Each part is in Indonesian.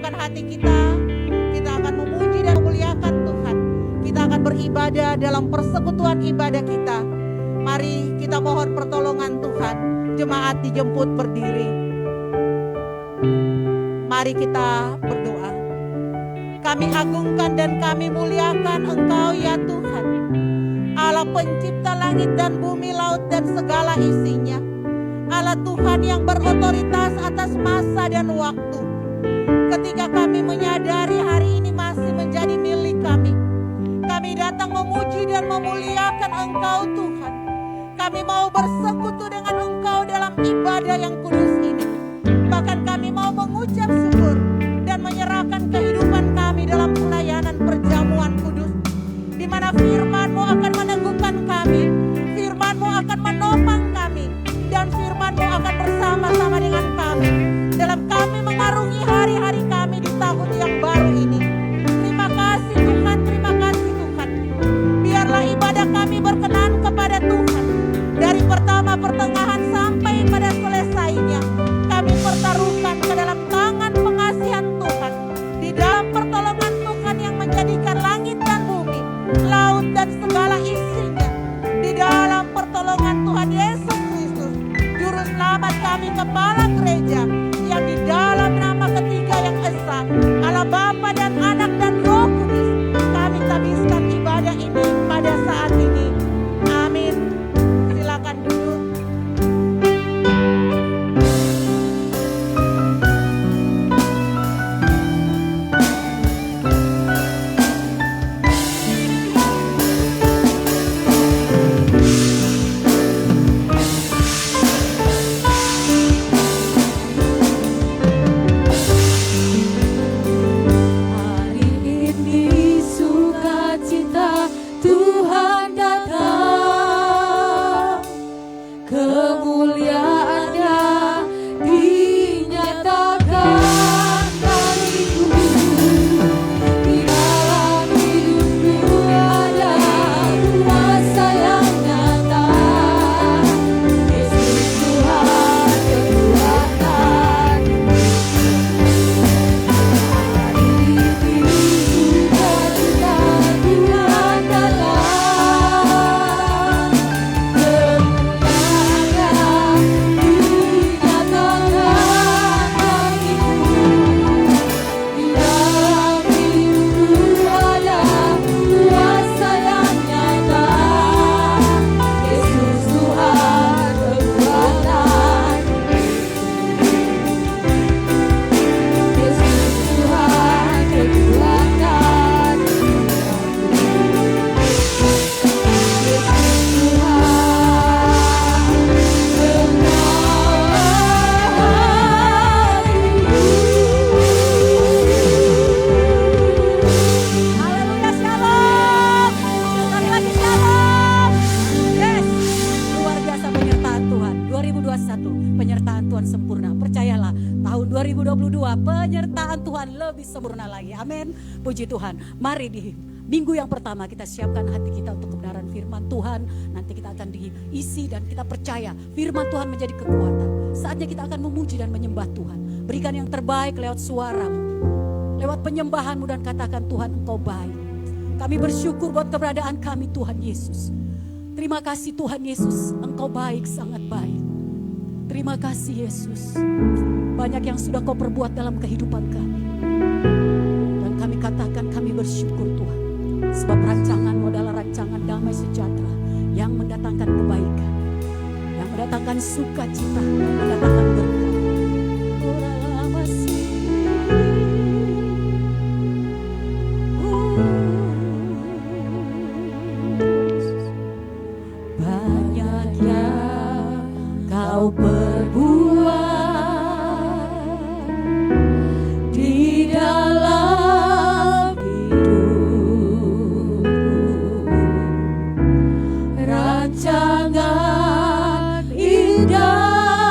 siapkan hati kita akan memuji dan memuliakan Tuhan. Kita akan beribadah dalam persekutuan ibadah kita. Mari kita mohon pertolongan Tuhan. Jemaat dijemput berdiri. Mari kita berdoa. Kami agungkan dan kami muliakan Engkau ya Tuhan, Allah pencipta langit dan bumi, laut dan segala isinya. Allah Tuhan yang berotoritas atas masa dan waktu. Ketika kami menyadari hari ini masih menjadi milik kami datang memuji dan memuliakan Engkau Tuhan. Kami mau bersekutu dengan Engkau dalam ibadah yang kudus ini. Bahkan kami mau mengucap syukur dan menyerahkan kehidupan kami dalam pelayanan perjamuan kudus, di mana firman-Mu akan meneguhkan kami, firman-Mu akan menopang kami, dan firman-Mu akan bersama-sama dengan kami dalam kami mengarungi hari-hari kami di tahun yang baru ini. Terima kasih Tuhan, terima kasih Tuhan. Biarlah ibadah kami berkenan kepada Tuhan. Dari pertama pertengahan sampai pada selesainya, kami pertaruhkan ke dalam tangan pengasihan Tuhan. Di dalam pertolongan Tuhan yang menjadikan langit dan bumi, laut dan segala isinya. Di dalam pertolongan Tuhan Yesus Kristus, Juru Selamat kami, Kepala Gereja, yang di dalam nama ketiga yang esa, Allah Bapa dan Anak dan Roh Kudus, kami tabiskan ibadah ini pada saat ini. Amin. Silakan duduk. Puji Tuhan. Mari di minggu yang pertama kita siapkan hati kita untuk kebenaran firman Tuhan. Nanti kita akan diisi dan kita percaya firman Tuhan menjadi kekuatan. Saatnya kita akan memuji dan menyembah Tuhan. Berikan yang terbaik lewat suaramu, lewat penyembahanmu, dan katakan Tuhan Engkau baik. Kami bersyukur buat keberadaan kami Tuhan Yesus. Terima kasih Tuhan Yesus, Engkau baik, sangat baik. Terima kasih Yesus. Banyak yang sudah Kau perbuat dalam kehidupan kami. Kami katakan kami bersyukur Tuhan. Sebab rancangan-Mu adalah rancangan damai sejahtera yang mendatangkan kebaikan, yang mendatangkan sukacita, yang mendatangkan berkat. Banyak yang Kau perbuat di dalam hidup, rancangan indahmu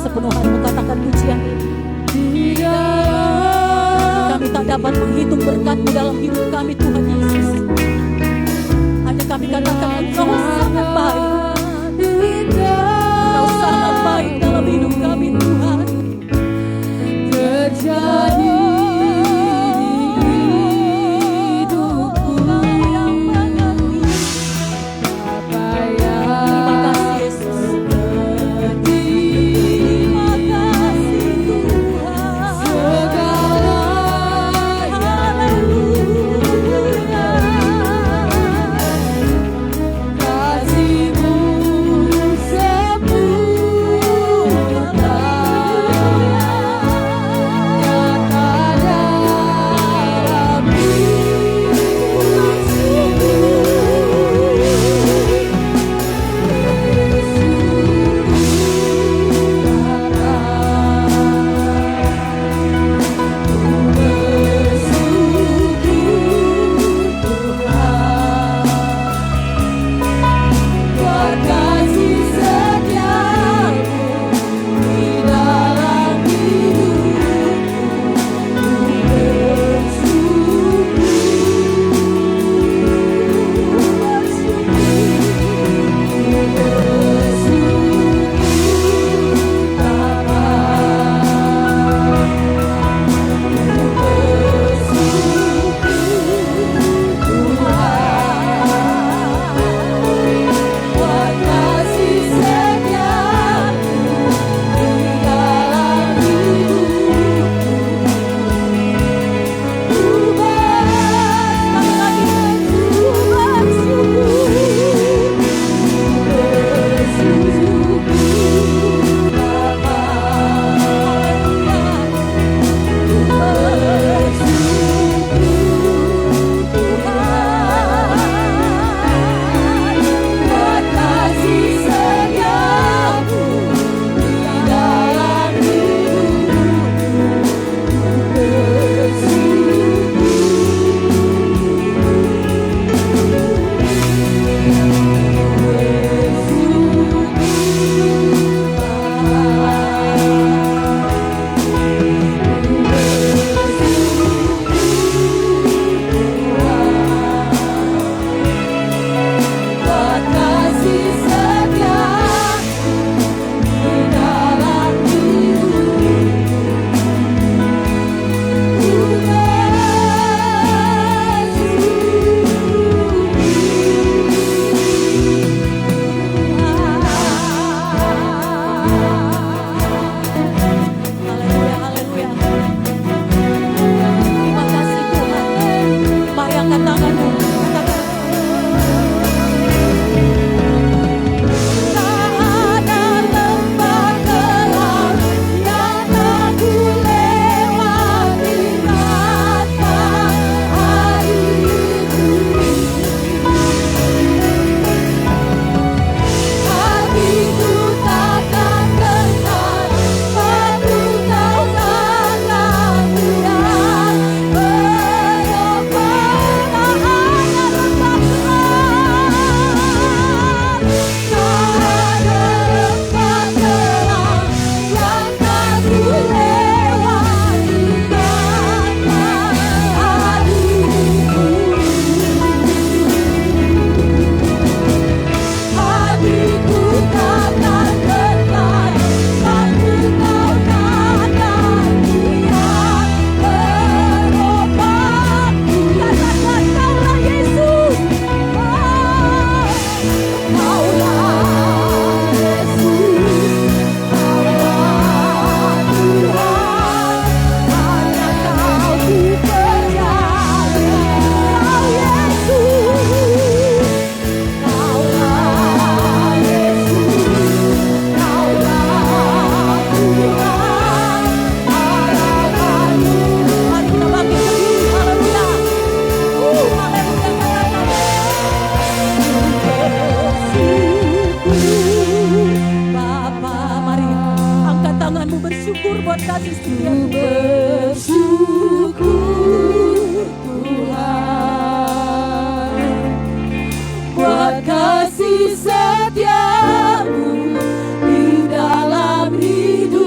sepenuh hatimu, katakan pujian ini. Kami tak dapat menghitung berkat-Mu dalam hidup kami, Tuhan Yesus. Hanya kami katakan Engkau sangat baik. Engkau sangat baik dalam hidup kami, Tuhan. Terjadi buat kasih setiamu, bersyukur Tuhan buat kasih setiamu di dalam hidup.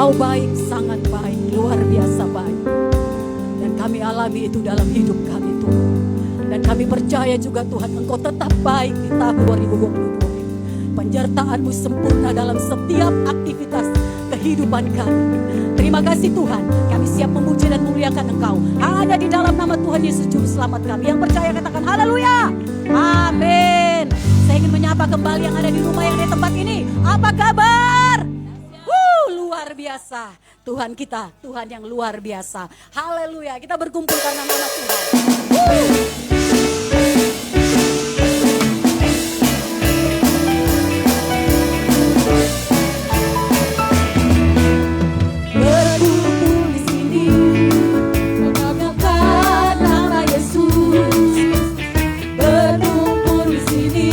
Engkau baik, sangat baik, luar biasa baik. Dan kami alami itu dalam hidup kami Tuhan. Dan kami percaya juga Tuhan, Engkau tetap baik di tahun 2022 ini. Penyertaan-Mu sempurna dalam setiap aktivitas kehidupan kami. Terima kasih Tuhan, kami siap memuji dan memuliakan Engkau. Hanya di dalam nama Tuhan Yesus Juru Selamat kami. Yang percaya katakan haleluya. Amin. Saya ingin menyapa kembali yang ada di rumah, yang di tempat ini. Apa kabar? Luar biasa. Tuhan kita, Tuhan yang luar biasa. Haleluya. Kita berkumpul karena nama Tuhan. Berkumpul di sini, mengagungkan nama Yesus. Berkumpul di sini,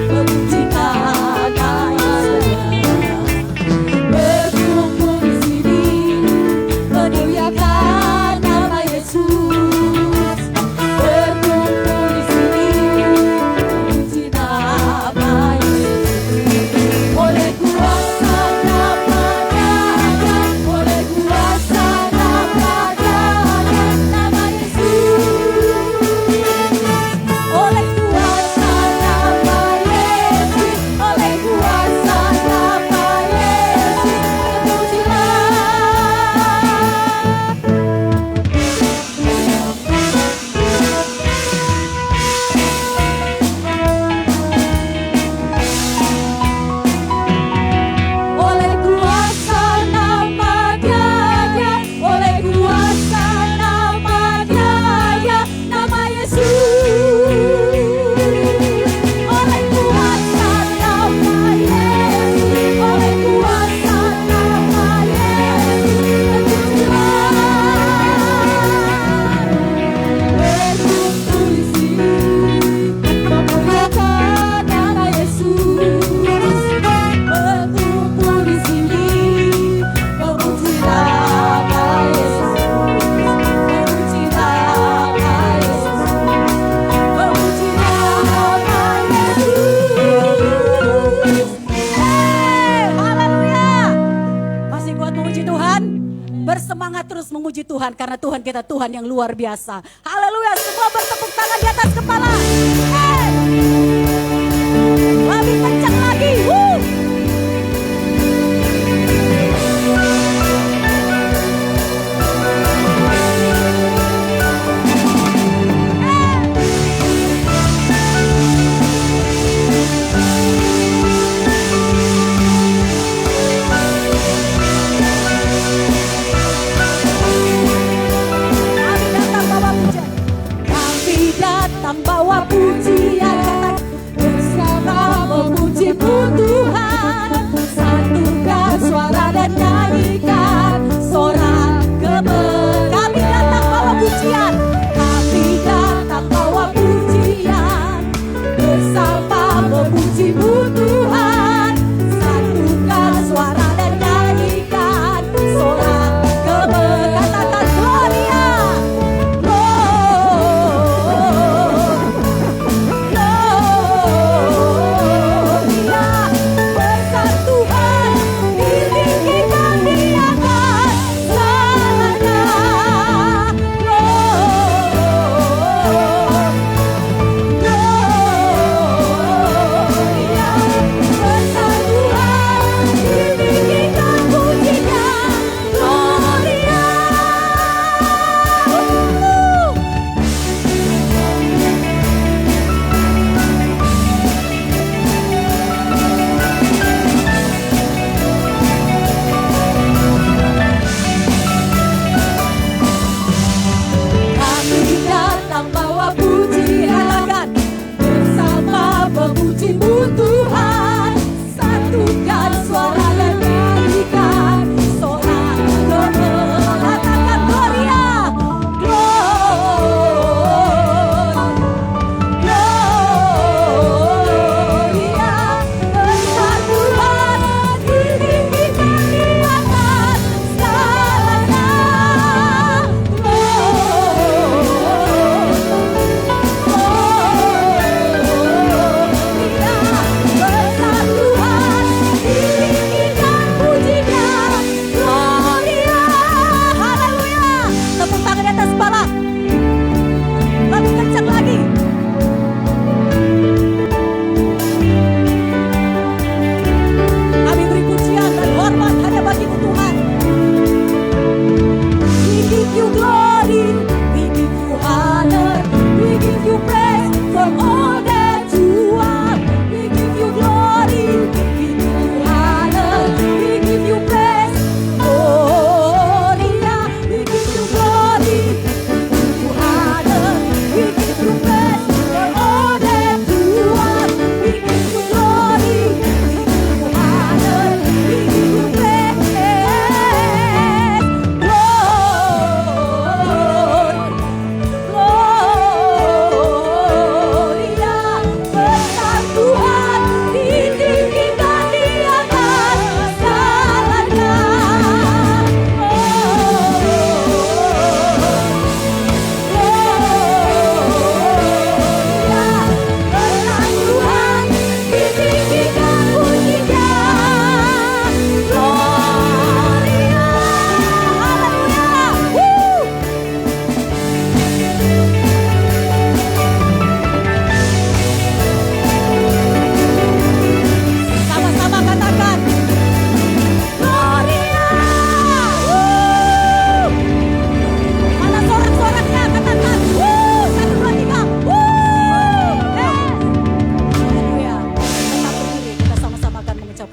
memujikan nama Yesus. Berkumpul di sini, memuliakan nama Yesus. Berkumpul di sini, memuji nama Yesus. Oleh kuasa nama-Nya, oleh kuasa nama-Nya, nama Yesus. Oleh kuasa nama Yesus, oleh kuasa nama Yesus, oleh kuasa nama-Nya, oleh kuasa nama-Nya, nama Yesus. Oleh kuasa nama Yesus, oleh kuasa nama Yesus, berkumpul di sini, memuliakan nama Yesus. Berkumpul di sini, memuji nama Yesus. Memuji nama Yesus. Memuji nama Yesus. Haleluya. Masih kuat memuji Tuhan? Bersemangat terus memuji Tuhan karena Tuhan kita Tuhan yang luar biasa. Haleluya. Semua bertepuk tangan di atas kepala. Lebih kencang lagi. Kami datang bawa pujian. Kami datang bawa pujian.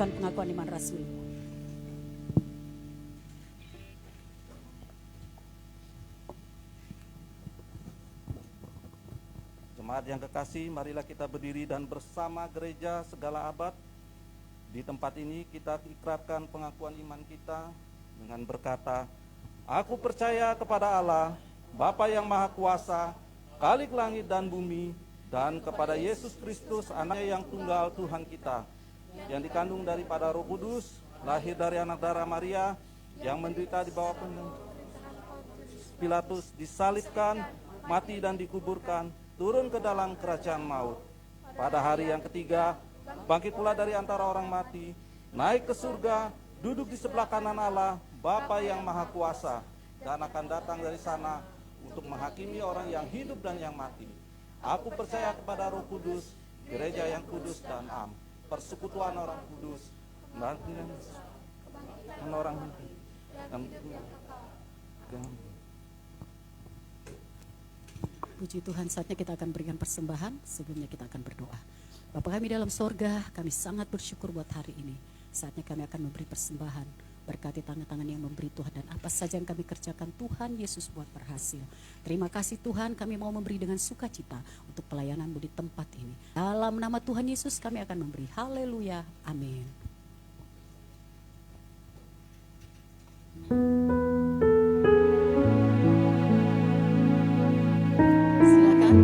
siapkan pengakuan iman rasuli. Jemaat yang kekasih, marilah kita berdiri dan bersama gereja segala abad. Di tempat ini kita ikrarkan pengakuan iman kita dengan berkata, aku percaya kepada Allah, Bapa yang Maha Kuasa, Khalik langit dan bumi, dan kepada Yesus Kristus, Anaknya yang tunggal Tuhan kita, yang dikandung daripada Roh Kudus, lahir dari anak darah Maria, yang menderita di bawah Pilatus, disalibkan, mati dan dikuburkan, turun ke dalam kerajaan maut. Pada hari yang ketiga, bangkit pula dari antara orang mati, naik ke surga, duduk di sebelah kanan Allah, Bapa yang Maha Kuasa, dan akan datang dari sana untuk menghakimi orang yang hidup dan yang mati. Aku percaya kepada Roh Kudus, gereja yang kudus dan am, persekutuan orang kudus, dan orang Puji Tuhan, saatnya kita akan berikan persembahan. Sebelumnya kita akan berdoa. Bapa kami dalam sorga, kami sangat bersyukur buat hari ini. Saatnya kami akan memberi persembahan. Berkati tangan-tangan yang memberi Tuhan, dan apa saja yang kami kerjakan Tuhan Yesus buat berhasil. Terima kasih Tuhan, kami mau memberi dengan sukacita untuk pelayanan-Mu di tempat ini. Dalam nama Tuhan Yesus kami akan memberi. Haleluya, amin. Silakan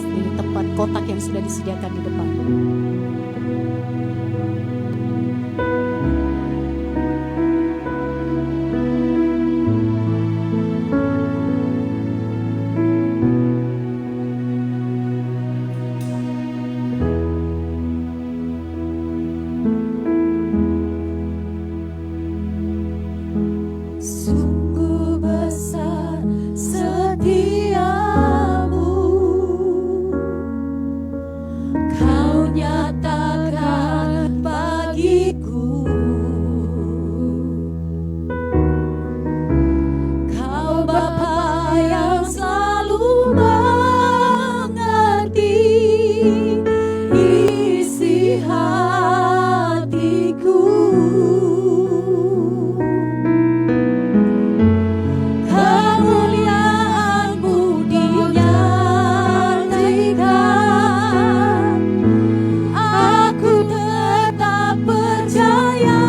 di tempat kotak yang sudah disediakan di depan. Sungguh besar setiamu, Kau nyatakan bagiku. Kau Bapa yang selalu mengerti isi hatiku. Kemuliaan-Mu dinyatakan, aku tetap percaya,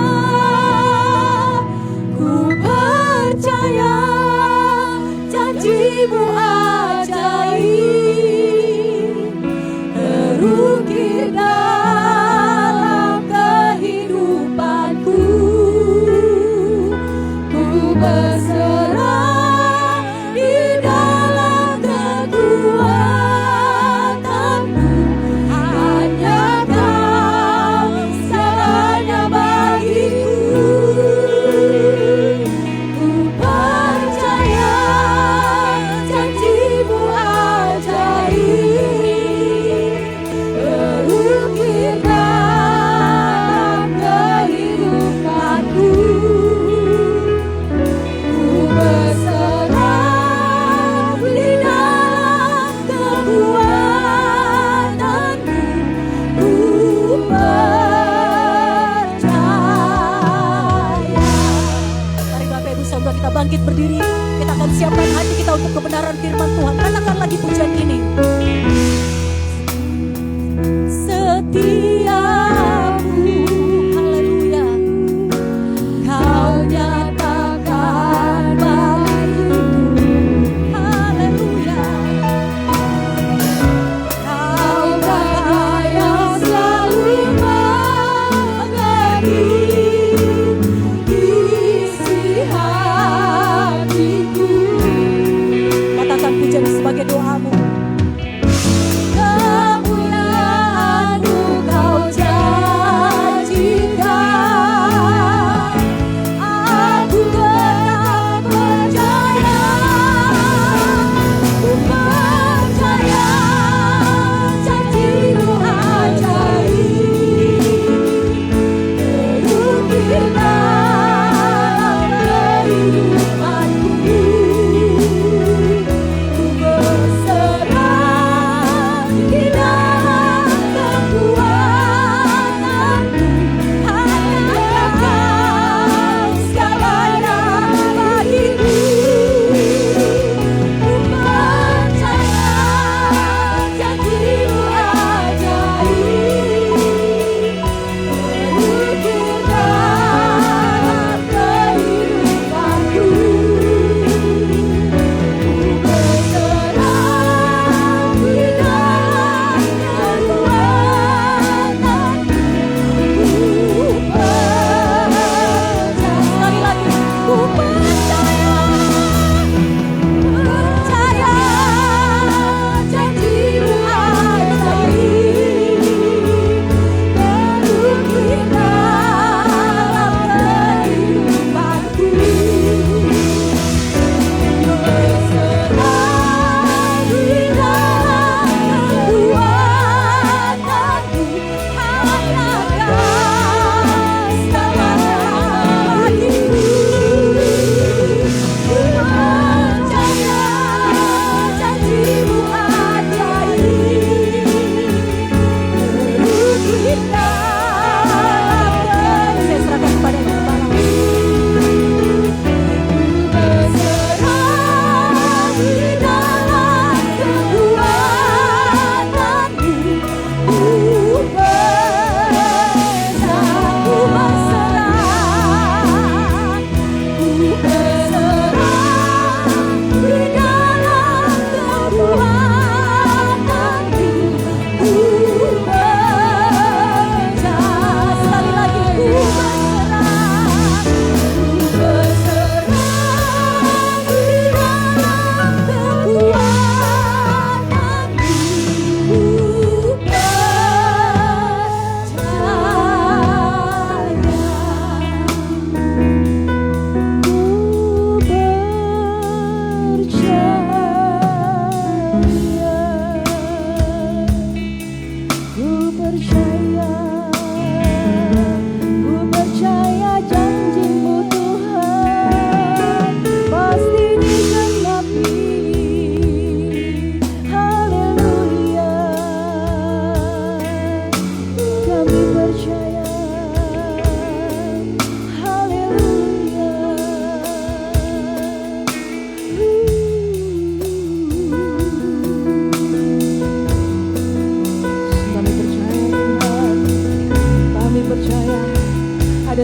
ku percaya janji-Mu ajaib, terukir dalam kehidupanku. Ku berserah di dalam kekuatan-Mu, hanya Kau segalanya bagiku. Ku percaya janji-Mu ajaib, terukir dalam kehidupanku. Ku berserah di dalam kekuatan-Mu, ku percaya. Mari Bapak Ibu Saudara kita bangkit berdiri. Kita akan siapkan hati kita untuk kebenaran firman Tuhan. Katakan lagi pujian ini. Setiamu, Haleluya. Kau nyatakan bagiku. Haleluya. Kau Bapa yang selalu mengerti isi hatiku. Katakan pujian sebagai doamu. Kemuliaan-Mu Kau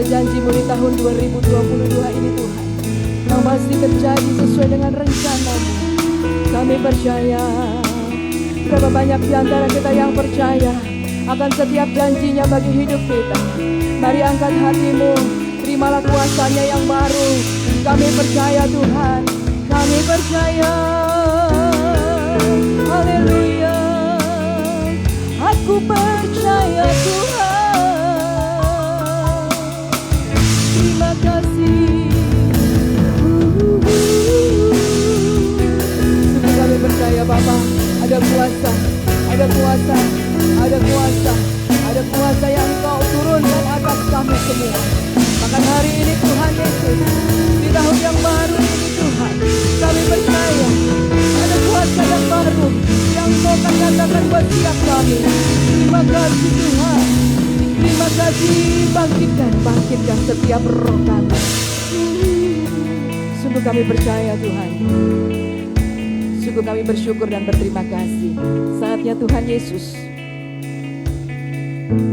janji-Mu di tahun 2022 ini Tuhan, yang pasti terjadi sesuai dengan rencana-Mu. Kami percaya. Berapa banyak di antara kita yang percaya akan setiap janjinya bagi hidup kita. Mari angkat hatimu, terimalah kuasanya yang baru. Kami percaya Tuhan, kami percaya. Haleluya. Aku percaya Tuhan. Terima kasih. Sungguh kami percaya Bapa, ada kuasa, ada kuasa, ada kuasa, ada kuasa yang Kau turunkan atas kami semua. Bahkan hari ini Tuhan Yesus, di tahun yang baru ini Tuhan, kami percaya ada kuasa yang baru yang Kau akan katakan buat setiap kami. Terima kasih Tuhan, terima kasih. Bangkitkan setiap roh kami. Sungguh kami percaya Tuhan. Sungguh kami bersyukur dan berterima kasih. Saatnya Tuhan Yesus,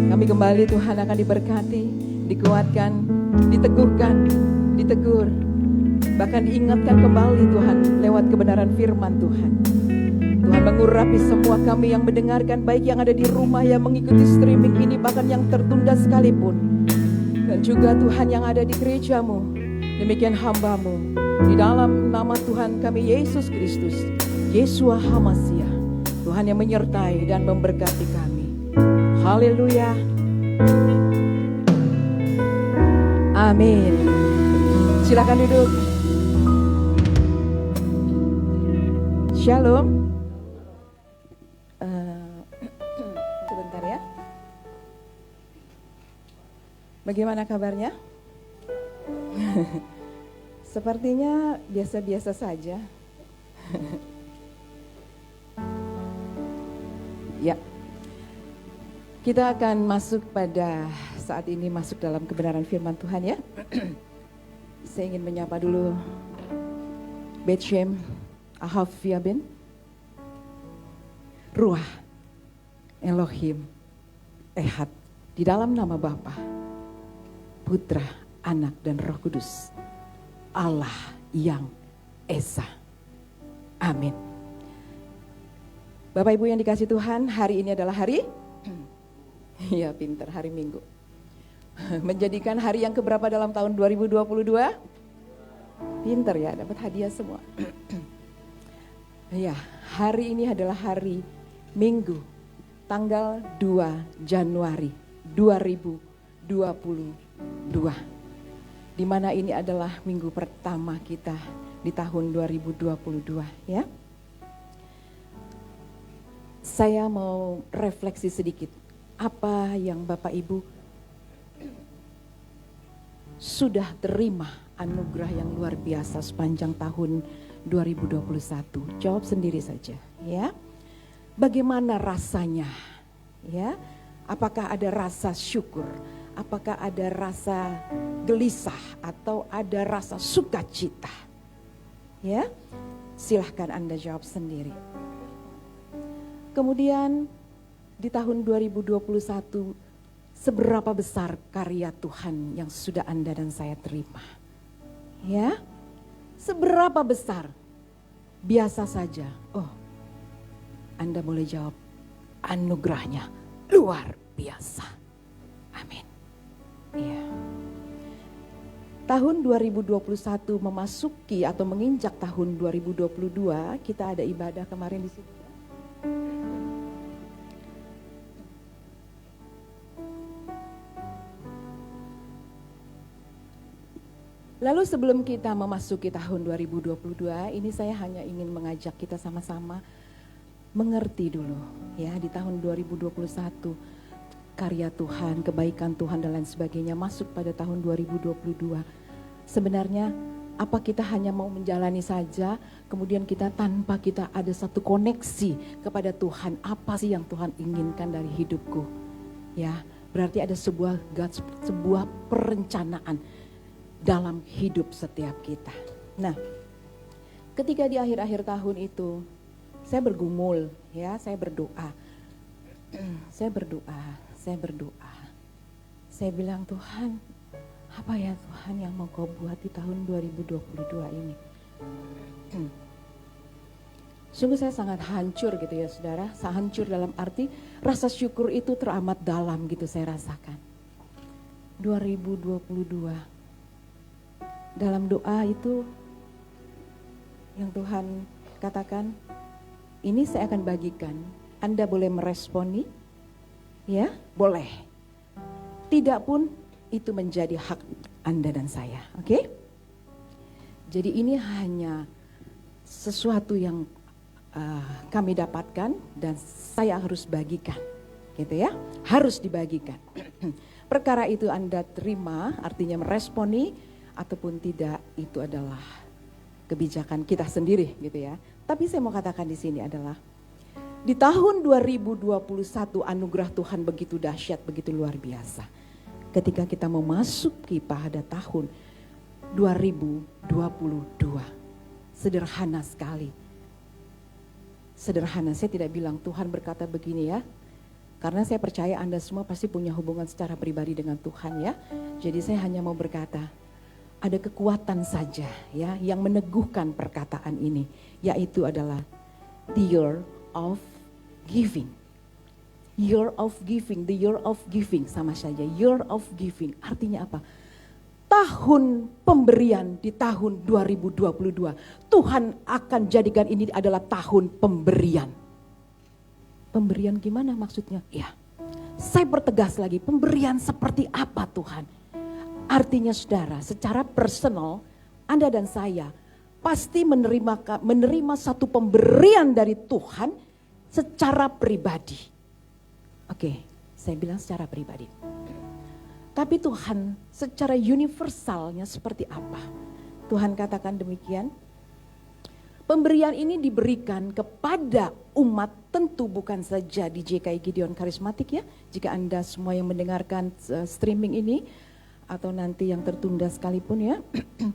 kami kembali Tuhan akan diberkati, dikuatkan, diteguhkan, ditegur, bahkan diingatkan kembali Tuhan lewat kebenaran firman Tuhan. Tuhan mengurapi semua kami yang mendengarkan, baik yang ada di rumah, yang mengikuti streaming ini, bahkan yang tertunda sekalipun. Dan juga Tuhan yang ada di gereja-Mu, demikian hamba-Mu. Di dalam nama Tuhan kami Yesus Kristus, Yeshua HaMashiach, Tuhan yang menyertai dan memberkati kami. Haleluya. Amin. Silakan duduk. Shalom. Sebentar ya. Bagaimana kabarnya? Sepertinya biasa-biasa saja. Ya, kita akan masuk pada saat ini, masuk dalam kebenaran firman Tuhan ya. Saya ingin menyapa dulu Bethshem Ahaviaben, Ruah Elohim Ehad, di dalam nama Bapa, Putra, Anak dan Roh Kudus, Allah yang Esa. Amin. Bapak Ibu yang dikasih Tuhan, hari ini adalah hari ya pinter, hari Minggu. Menjadikan hari yang keberapa dalam tahun 2022? Pinter ya, dapat hadiah semua. Ya, hari ini adalah hari Minggu, tanggal 2 Januari 2022. Di mana ini adalah minggu pertama kita di tahun 2022 ya. Saya mau refleksi sedikit apa yang Bapak Ibu sudah terima anugerah yang luar biasa sepanjang tahun 2021. Jawab sendiri saja ya. Bagaimana rasanya ya? Apakah ada rasa syukur? Apakah ada rasa gelisah atau ada rasa sukacita? Ya, silahkan Anda jawab sendiri. Kemudian di tahun 2021, seberapa besar karya Tuhan yang sudah Anda dan saya terima? Ya, seberapa besar? Biasa saja. Oh, Anda boleh jawab, anugerahnya luar biasa. Amin. Ya. Tahun 2021 memasuki atau menginjak tahun 2022, kita ada ibadah kemarin di sini. Lalu sebelum kita memasuki tahun 2022, ini saya hanya ingin mengajak kita sama-sama mengerti dulu ya, di tahun 2021 karya Tuhan, kebaikan Tuhan dan lain sebagainya masuk pada tahun 2022. Sebenarnya apa kita hanya mau menjalani saja, kemudian kita tanpa kita ada satu koneksi kepada Tuhan, apa sih yang Tuhan inginkan dari hidupku? Ya, berarti ada sebuah perencanaan dalam hidup setiap kita. Nah, ketika di akhir-akhir tahun itu saya bergumul ya, saya berdoa. Saya bilang, Tuhan, Apa ya Tuhan yang mau kau buat di tahun 2022 ini? Sungguh saya sangat hancur gitu ya saudara. Hancur dalam arti rasa syukur itu teramat dalam gitu saya rasakan. 2022. Dalam doa itu yang Tuhan katakan, ini saya akan bagikan. Anda boleh meresponi, ya boleh. Tidak pun itu menjadi hak Anda dan saya, oke? Jadi ini hanya sesuatu yang kami dapatkan dan saya harus bagikan, gitu ya, harus dibagikan. Perkara itu Anda terima, artinya meresponi ataupun tidak, itu adalah kebijakan kita sendiri, gitu ya. Tapi saya mau katakan di sini adalah di tahun 2021 anugerah Tuhan begitu dahsyat, begitu luar biasa. Ketika kita memasuki pada tahun 2022, sederhana sekali. Sederhana, saya tidak bilang Tuhan berkata begini ya. Karena saya percaya Anda semua pasti punya hubungan secara pribadi dengan Tuhan ya. Jadi saya hanya mau berkata, ada kekuatan saja ya yang meneguhkan perkataan ini. Yaitu adalah the year of giving. Year of giving, the year of giving sama saja. Year of giving artinya apa? Tahun pemberian di tahun 2022. Tuhan akan jadikan ini adalah tahun pemberian. Pemberian gimana maksudnya? Ya, saya pertegas lagi, pemberian seperti apa Tuhan? Artinya saudara, secara personal Anda dan saya pasti menerima satu pemberian dari Tuhan secara pribadi. Oke, saya bilang secara pribadi. Tapi Tuhan secara universalnya seperti apa? Tuhan katakan demikian. Pemberian ini diberikan kepada umat, tentu bukan saja di JKI Gideon Karismatik ya. Jika Anda semua yang mendengarkan streaming ini atau nanti yang tertunda sekalipun ya,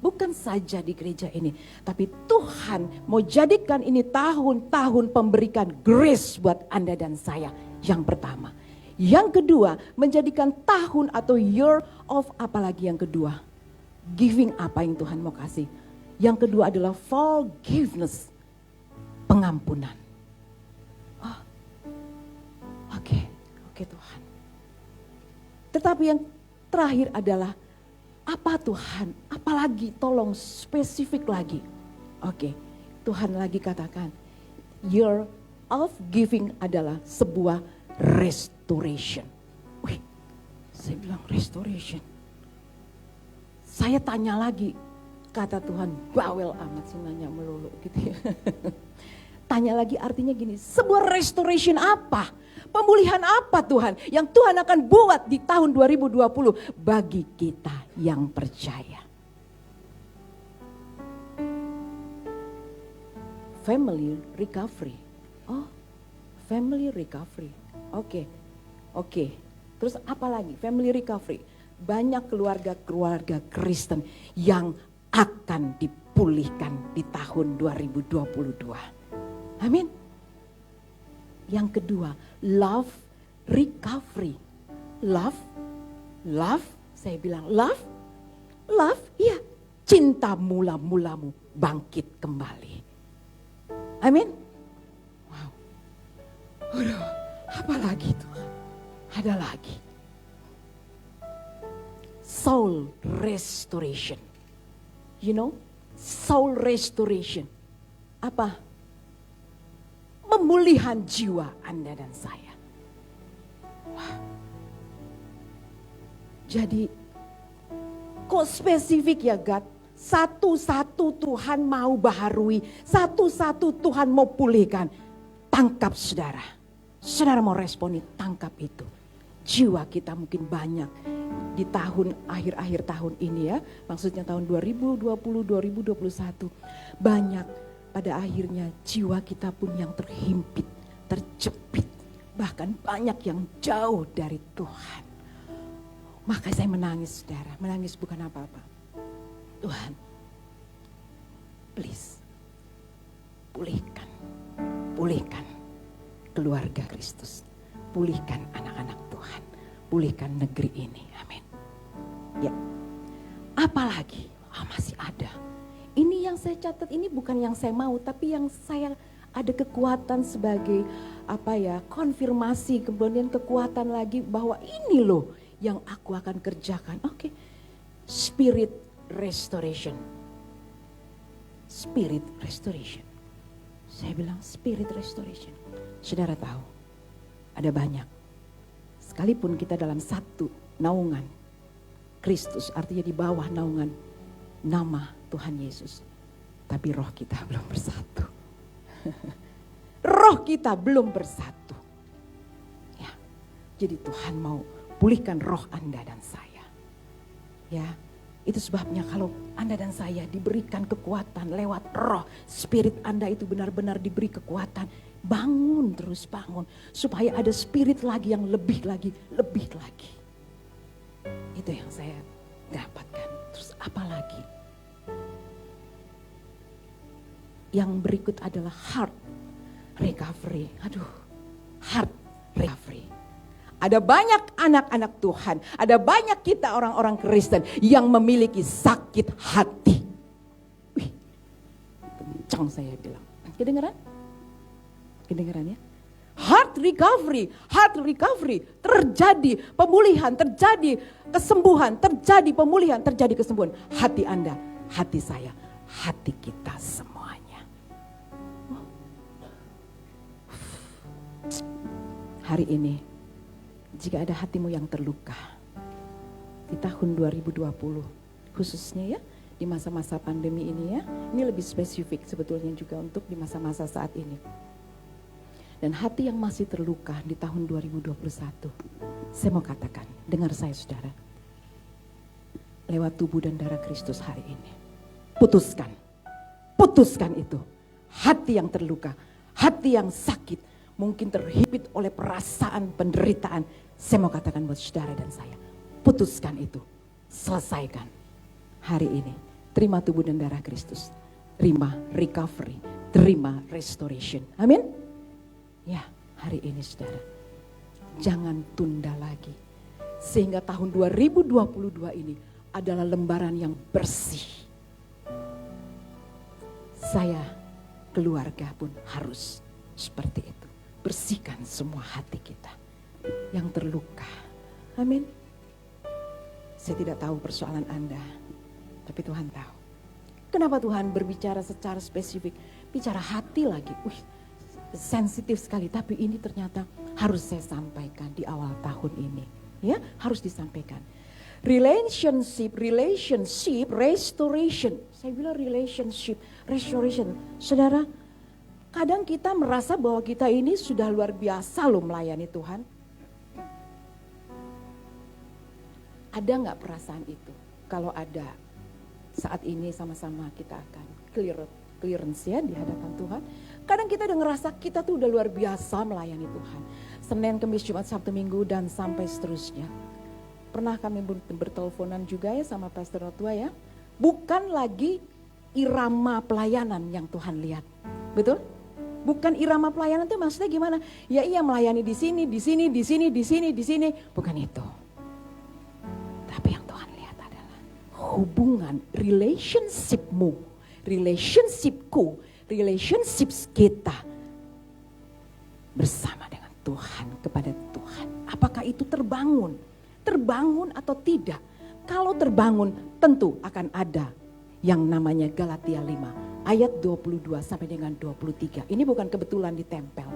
bukan saja di gereja ini. Tapi Tuhan mau jadikan ini tahun-tahun pemberikan grace buat Anda dan saya. Yang pertama. Yang kedua, menjadikan tahun atau year of apalagi yang kedua. Giving apa yang Tuhan mau kasih. Yang kedua adalah forgiveness, pengampunan. Oh, oke Tuhan. Tetapi yang terakhir adalah apa Tuhan? Apalagi tolong spesifik lagi. Oke, Tuhan lagi katakan, year of giving adalah sebuah restoration. Wih, saya bilang restoration. Saya tanya lagi, kata Tuhan, bawel amat sih nanya melulu gitu ya. Tanya lagi artinya gini, sebuah restoration apa? Pemulihan apa Tuhan? Yang Tuhan akan buat di tahun 2020 bagi kita yang percaya. Family recovery. Oh, family recovery. Oke. Terus apa lagi? Family recovery. Banyak keluarga-keluarga Kristen yang akan dipulihkan di tahun 2022. Amin. Yang kedua, love recovery. Love, saya bilang love, iya. Cinta mula-mulamu bangkit kembali. Amin. Wow. Udah, apa lagi Tuhan? Ada lagi. Soul restoration. You know, soul restoration. Apa? Pemulihan jiwa Anda dan saya. Wah. Jadi, kok spesifik ya God? Satu-satu Tuhan mau baharui, satu-satu Tuhan mau pulihkan. Tangkap saudara. Saudara mau responi, tangkap itu. Jiwa kita mungkin banyak di tahun akhir-akhir tahun ini ya. Maksudnya tahun 2020, 2021. Banyak pada akhirnya jiwa kita pun yang terhimpit, terjepit. Bahkan banyak yang jauh dari Tuhan. Maka saya menangis saudara. Menangis bukan apa-apa. Tuhan, please. Pulihkan keluarga Kristus. Pulihkan anak-anak Tuhan. Pulihkan negeri ini. Amin. Ya. Apalagi, masih ada. Ini yang saya catat, ini bukan yang saya mau, tapi yang saya ada kekuatan sebagai konfirmasi, kemudian kekuatan lagi bahwa ini loh yang aku akan kerjakan. Oke. Spirit restoration. Spirit restoration. Saya bilang spirit restoration. Saudara tahu, ada banyak. Sekalipun kita dalam satu naungan Kristus, artinya di bawah naungan nama Tuhan Yesus. Tapi roh kita belum bersatu. Roh kita belum bersatu. Ya, jadi Tuhan mau pulihkan roh Anda dan saya. Ya, itu sebabnya kalau Anda dan saya diberikan kekuatan lewat roh, spirit Anda itu benar-benar diberi kekuatan. Bangun, terus bangun. Supaya ada spirit lagi yang lebih lagi. Itu yang saya dapatkan. Terus apa lagi? Yang berikut adalah heart recovery. Heart recovery. Ada banyak anak-anak Tuhan, ada banyak kita orang-orang Kristen yang memiliki sakit hati. Wih, kencang saya bilang. Kedengeran? Kedengeran ya? Heart recovery terjadi pemulihan, terjadi kesembuhan, terjadi pemulihan, terjadi kesembuhan. Hati Anda, hati saya, hati kita semuanya. Hari ini, jika ada hatimu yang terluka di tahun 2020, khususnya ya di masa-masa pandemi ini ya, ini lebih spesifik sebetulnya juga untuk di masa-masa saat ini. Dan hati yang masih terluka di tahun 2021, saya mau katakan, dengar saya saudara, lewat tubuh dan darah Kristus hari ini, putuskan itu, hati yang terluka, hati yang sakit, mungkin terhimpit oleh perasaan penderitaan. Saya mau katakan buat saudara dan saya, putuskan itu, selesaikan hari ini. Terima tubuh dan darah Kristus, terima recovery, terima restoration. Amin. Ya, hari ini saudara, jangan tunda lagi. Sehingga tahun 2022 ini adalah lembaran yang bersih. Saya, keluarga pun harus seperti itu. Bersihkan semua hati kita yang terluka. Amin. Saya tidak tahu persoalan Anda, tapi Tuhan tahu. Kenapa Tuhan berbicara secara spesifik? Bicara hati lagi. Sensitif sekali, tapi ini ternyata harus saya sampaikan di awal tahun ini. Ya, harus disampaikan. Relationship, restoration. Saya bilang relationship, restoration. Saudara, kadang kita merasa bahwa kita ini sudah luar biasa loh melayani Tuhan. Ada nggak perasaan itu? Kalau ada, saat ini sama-sama kita akan clearance ya di hadapan Tuhan. Kadang kita udah ngerasa kita tuh udah luar biasa melayani Tuhan. Senin, Kamis, Jumat, Sabtu, Minggu dan sampai seterusnya. Pernah kami berteleponan juga ya sama Pastor Rotua ya. Bukan lagi irama pelayanan yang Tuhan lihat. Betul? Bukan irama pelayanan itu maksudnya gimana? Ya iya melayani di sini. Bukan itu. Tapi yang Tuhan lihat adalah hubungan relationshipmu, relationshipku, relationships kita bersama dengan Tuhan, kepada Tuhan. Apakah itu terbangun? Terbangun atau tidak? Kalau terbangun tentu akan ada yang namanya Galatia 5 ayat 22 sampai dengan 23. Ini bukan kebetulan ditempel.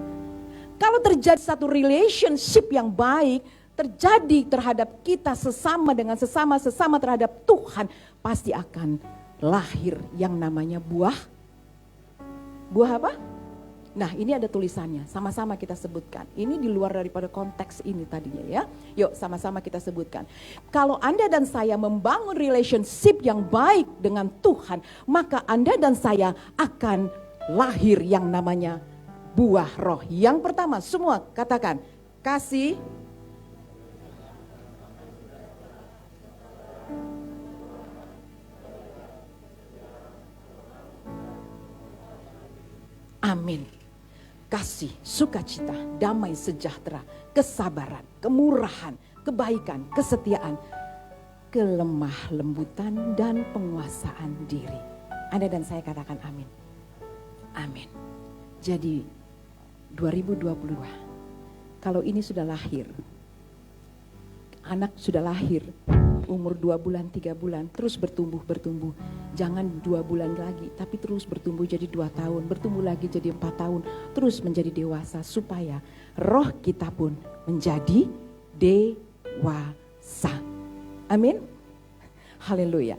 Kalau terjadi satu relationship yang baik terjadi terhadap kita sesama dengan sesama terhadap Tuhan, pasti akan lahir yang namanya buah apa? Nah, ini ada tulisannya, sama-sama kita sebutkan. Ini di luar daripada konteks ini tadinya ya. Yuk sama-sama kita sebutkan. Kalau Anda dan saya membangun relationship yang baik dengan Tuhan, maka Anda dan saya akan lahir yang namanya buah roh. Yang pertama, semua katakan, kasih, amin. Kasih, sukacita, damai sejahtera, kesabaran, kemurahan, kebaikan, kesetiaan, kelemah lembutan dan penguasaan diri. Anda dan saya katakan amin. Amin. Jadi 2022, kalau ini sudah lahir, anak sudah lahir, umur 2 bulan, 3 bulan, terus bertumbuh. Jangan 2 bulan lagi, tapi terus bertumbuh jadi 2 tahun, bertumbuh lagi jadi 4 tahun, terus menjadi dewasa, supaya roh kita pun menjadi dewasa. Amin. Haleluya.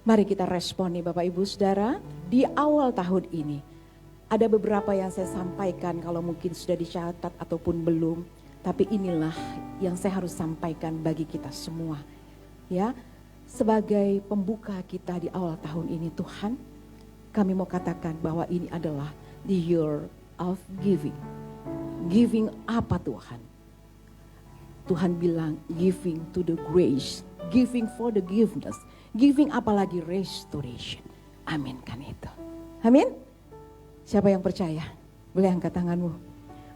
Mari kita respon nih Bapak Ibu Saudara, di awal tahun ini. Ada beberapa yang saya sampaikan, kalau mungkin sudah dicatat ataupun belum. Tapi inilah yang saya harus sampaikan bagi kita semua. Ya, sebagai pembuka kita di awal tahun ini, Tuhan, kami mau katakan bahwa ini adalah the year of giving. Giving apa Tuhan? Tuhan bilang giving to the grace, giving for the forgiveness, giving apalagi restoration. Amin kan itu. Amin. Siapa yang percaya? Boleh angkat tanganmu.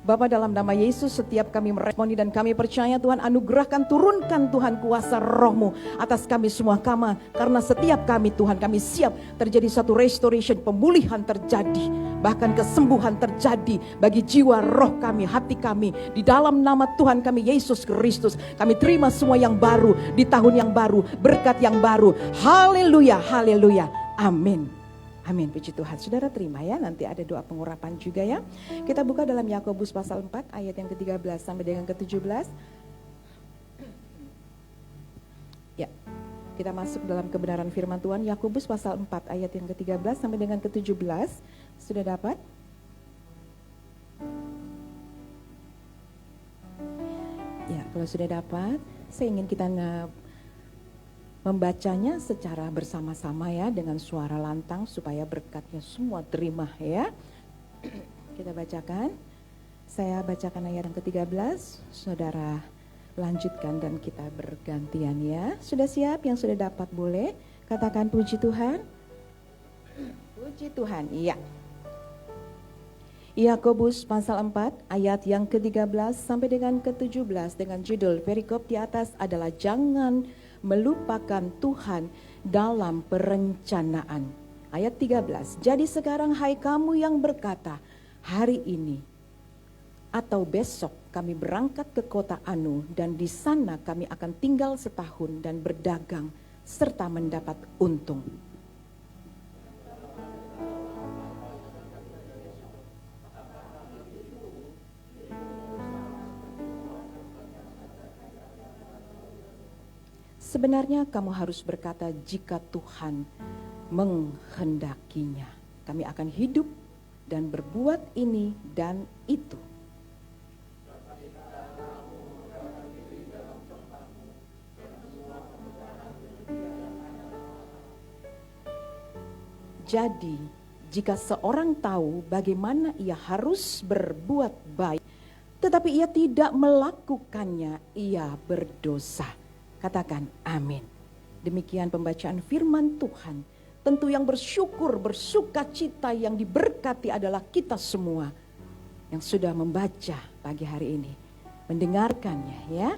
Bapa, dalam nama Yesus, setiap kami meresponi dan kami percaya Tuhan, anugerahkan, turunkan Tuhan kuasa roh-Mu atas kami semua. Karena setiap kami Tuhan, kami siap terjadi satu restoration, pemulihan terjadi, bahkan kesembuhan terjadi bagi jiwa, roh kami, hati kami. Di dalam nama Tuhan kami Yesus Kristus, kami terima semua yang baru di tahun yang baru, berkat yang baru. Haleluya, haleluya, amin. Amin, puji Tuhan. Saudara terima ya, nanti ada doa pengurapan juga ya. Kita buka dalam Yakobus pasal 4 ayat yang ke-13 sampai dengan ke-17. Ya, kita masuk dalam kebenaran firman Tuhan. Yakobus pasal 4 ayat yang ke-13 sampai dengan ke-17. Sudah dapat? Ya, kalau sudah dapat, saya ingin kita membacanya secara bersama-sama ya, dengan suara lantang supaya berkatnya semua terima ya. Kita bacakan. Saya bacakan ayat yang ke-13, saudara lanjutkan dan kita bergantian ya. Sudah siap? Yang sudah dapat boleh katakan puji Tuhan. Puji Tuhan, iya. Yakobus pasal 4 ayat yang ke-13 sampai dengan ke-17 dengan judul perikop di atas adalah jangan melupakan Tuhan dalam perencanaan. Ayat 13. Jadi sekarang hai kamu yang berkata, hari ini atau besok kami berangkat ke kota Anu dan di sana kami akan tinggal setahun dan berdagang serta mendapat untung. Sebenarnya kamu harus berkata jika Tuhan menghendakinya. Kami akan hidup dan berbuat ini dan itu. Jadi, jika seorang tahu bagaimana ia harus berbuat baik, tetapi ia tidak melakukannya, ia berdosa. Katakan amin. Demikian pembacaan firman Tuhan. Tentu yang bersyukur, bersukacita yang diberkati adalah kita semua yang sudah membaca pagi hari ini, mendengarkannya ya,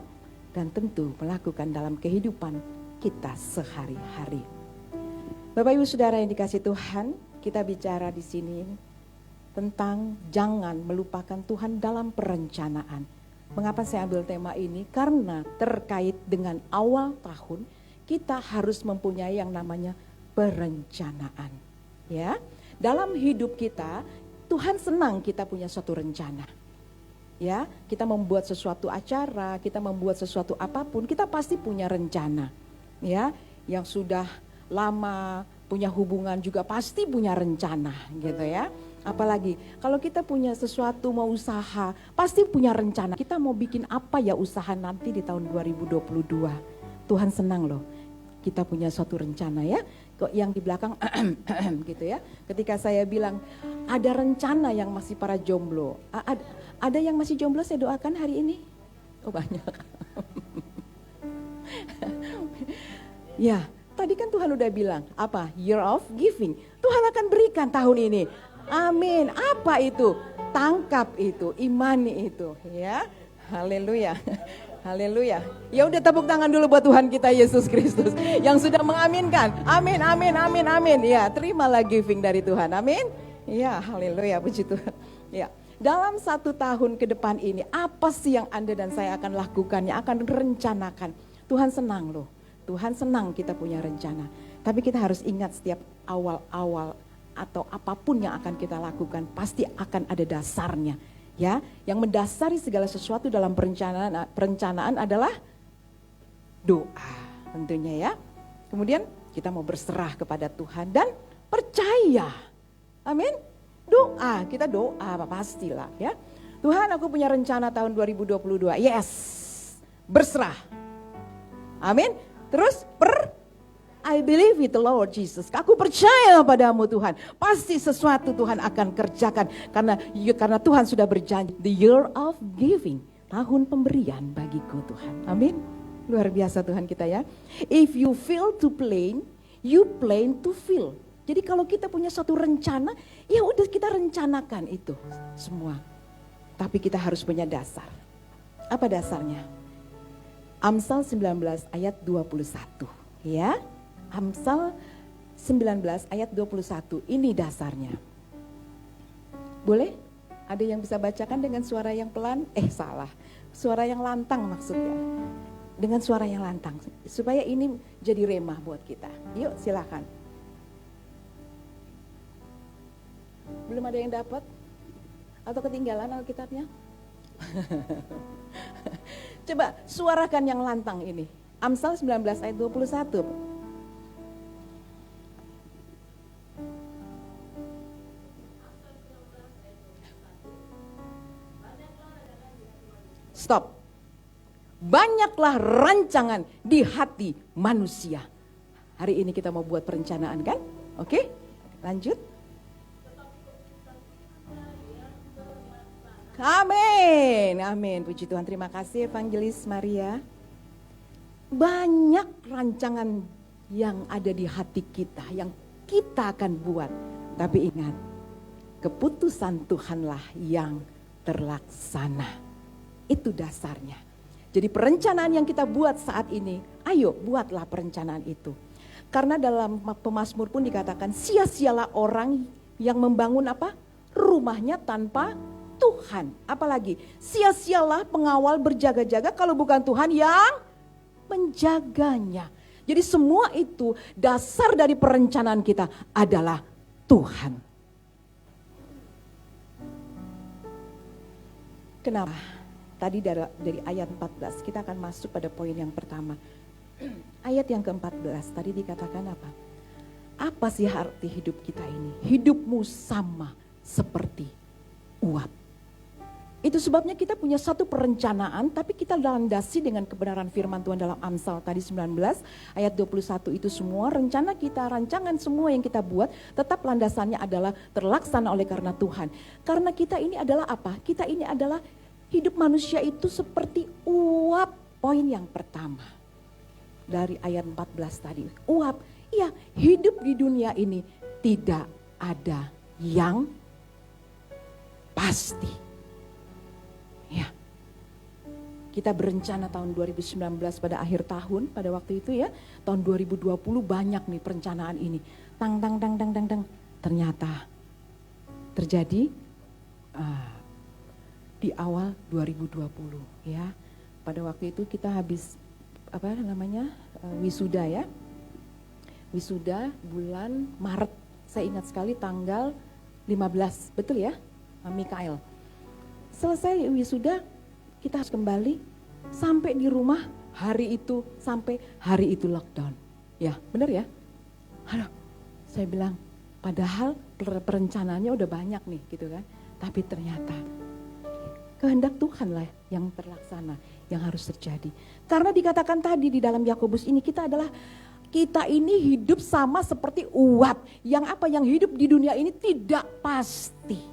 dan tentu melakukan dalam kehidupan kita sehari-hari. Bapak Ibu Saudara yang dikasih Tuhan, kita bicara di sini tentang jangan melupakan Tuhan dalam perencanaan. Mengapa saya ambil tema ini? Karena terkait dengan awal tahun kita harus mempunyai yang namanya perencanaan. Ya, dalam hidup kita Tuhan senang kita punya suatu rencana. Ya, kita membuat sesuatu acara, kita membuat sesuatu apapun, kita pasti punya rencana. Ya, yang sudah lama punya hubungan juga pasti punya rencana, gitu ya. Apalagi kalau kita punya sesuatu mau usaha, pasti punya rencana. Kita mau bikin apa ya usaha nanti di tahun 2022. Tuhan senang loh, kita punya suatu rencana ya. Kok yang di belakang gitu ya. Ketika saya bilang ada rencana yang masih para jomblo. Ada yang masih jomblo saya doakan hari ini. Oh banyak. Ya, tadi kan Tuhan udah bilang apa? Year of giving. Tuhan akan berikan tahun ini. Amin. Apa itu? Tangkap itu, imani itu, ya. Haleluya. Haleluya. Ya udah tepuk tangan dulu buat Tuhan kita Yesus Kristus yang sudah mengaminkan. Amin, amin, amin, amin. Ya, terimalah giving dari Tuhan. Amin. Ya, haleluya, puji Tuhan. Ya, dalam 1 tahun ke depan ini, apa sih yang Anda dan saya akan lakukan, yang akan rencanakan? Tuhan senang loh. Tuhan senang kita punya rencana. Tapi kita harus ingat setiap awal-awal atau apapun yang akan kita lakukan, pasti akan ada dasarnya. Ya, yang mendasari segala sesuatu dalam perencanaan adalah doa tentunya ya. Kemudian kita mau berserah kepada Tuhan dan percaya. Amin. Doa, kita doa pastilah ya. Tuhan, aku punya rencana tahun 2022. Yes. Berserah. Amin. Terus I believe it, Lord Jesus. Aku percaya padamu Tuhan. Pasti sesuatu Tuhan akan kerjakan. Karena Tuhan sudah berjanji. The year of giving. Tahun pemberian bagiku Tuhan. Amin. Luar biasa Tuhan kita ya. If you fail to plan, you plan to feel. Jadi kalau kita punya satu rencana, ya udah kita rencanakan itu semua. Tapi kita harus punya dasar. Apa dasarnya? Amsal 19 ayat 21. Ya. Amsal 19 ayat 21, ini dasarnya. Boleh? Ada yang bisa bacakan dengan suara yang pelan? Salah. Suara yang lantang maksudnya. Dengan suara yang lantang. Supaya ini jadi remah buat kita. Yuk silakan. Belum ada yang dapat? Atau ketinggalan Alkitabnya? Coba suarakan yang lantang ini. Amsal 19 ayat 21. Stop. Banyaklah rancangan di hati manusia. Hari ini kita mau buat perencanaan kan? Oke, lanjut. Amin, amin. Puji Tuhan, terima kasih Evangelis Maria. Banyak rancangan yang ada di hati kita, yang kita akan buat. Tapi ingat, keputusan Tuhanlah yang terlaksana. Itu dasarnya. Jadi perencanaan yang kita buat saat ini, ayo buatlah perencanaan itu. Karena dalam Pemazmur pun dikatakan sia-sialah orang yang membangun apa? Rumahnya tanpa Tuhan. Apalagi sia-sialah pengawal berjaga-jaga kalau bukan Tuhan yang menjaganya. Jadi semua itu dasar dari perencanaan kita adalah Tuhan. Kenapa? Tadi dari ayat 14 kita akan masuk pada poin yang pertama. Ayat yang ke-14 tadi dikatakan apa? Apa sih arti hidup kita ini? Hidupmu sama seperti uap. Itu sebabnya kita punya satu perencanaan tapi kita landasi dengan kebenaran firman Tuhan dalam Amsal tadi 19 ayat 21 itu semua rencana kita, rancangan semua yang kita buat tetap landasannya adalah terlaksana oleh karena Tuhan. Karena kita ini adalah apa? Kita ini adalah hidup manusia itu seperti uap. Poin yang pertama dari ayat 14 tadi. Uap, iya hidup di dunia ini tidak ada yang pasti. Ya, kita berencana tahun 2019 pada akhir tahun, pada waktu itu ya. Tahun 2020 banyak nih perencanaan ini. Tang. Ternyata terjadi di awal 2020 ya. Pada waktu itu kita habis wisuda ya. Wisuda bulan Maret. Saya ingat sekali tanggal 15, betul ya? Mikael. Selesai wisuda kita harus kembali sampai di rumah hari itu sampai hari itu lockdown. Ya, benar ya? Aduh, saya bilang padahal perencanaannya udah banyak nih gitu kan. Tapi ternyata kehendak Tuhanlah yang terlaksana, yang harus terjadi. Karena dikatakan tadi di dalam Yakobus ini kita ini hidup sama seperti uap. Yang apa? Yang hidup di dunia ini tidak pasti.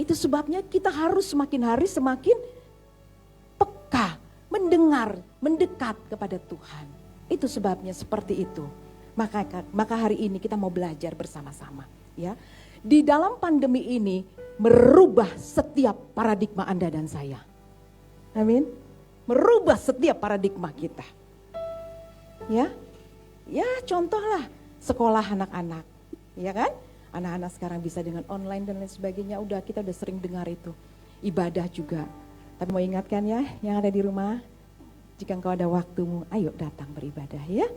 Itu sebabnya kita harus semakin hari semakin peka, mendengar, mendekat kepada Tuhan. Itu sebabnya seperti itu. Maka hari ini kita mau belajar bersama-sama ya. Di dalam pandemi ini merubah setiap paradigma Anda dan saya. Amin. merubah setiap paradigma kita. Ya, contohlah sekolah anak-anak, ya kan? Anak-anak sekarang bisa dengan online dan lain sebagainya. Kita udah sering dengar itu. Ibadah juga. Tapi mau ingatkan ya, yang ada di rumah, jika engkau ada waktumu, ayo datang beribadah ya.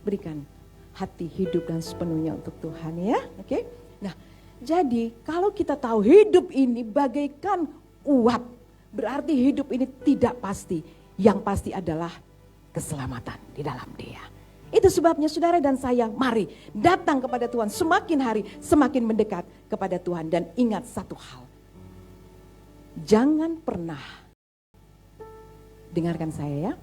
Berikan hati, hidup dan sepenuhnya untuk Tuhan ya. Oke. Nah, jadi kalau kita tahu hidup ini bagaikan uap, berarti hidup ini tidak pasti. Yang pasti adalah keselamatan di dalam Dia. Itu sebabnya saudara dan saya, mari datang kepada Tuhan. Semakin hari semakin mendekat kepada Tuhan. Dan ingat satu hal, jangan pernah, dengarkan saya ya,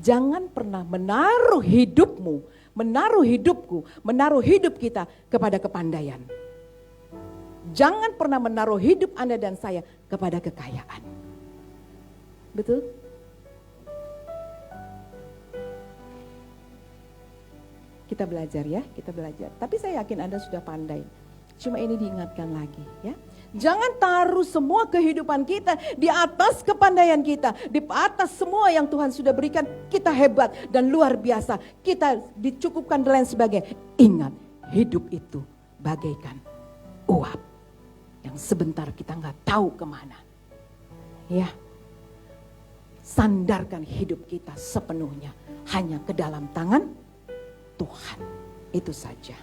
jangan pernah menaruh hidupmu, menaruh hidupku, menaruh hidup kita kepada kepandaian. Jangan pernah menaruh hidup Anda dan saya kepada kekayaan. Betul? Kita belajar ya, kita belajar. Tapi saya yakin Anda sudah pandai. Cuma ini diingatkan lagi ya. Jangan taruh semua kehidupan kita di atas kepandaian kita. Di atas semua yang Tuhan sudah berikan, kita hebat dan luar biasa. Kita dicukupkan dan lain sebagainya. Ingat, hidup itu bagaikan uap yang sebentar kita nggak tahu kemana. Ya, sandarkan hidup kita sepenuhnya hanya ke dalam tangan Tuhan. Itu saja.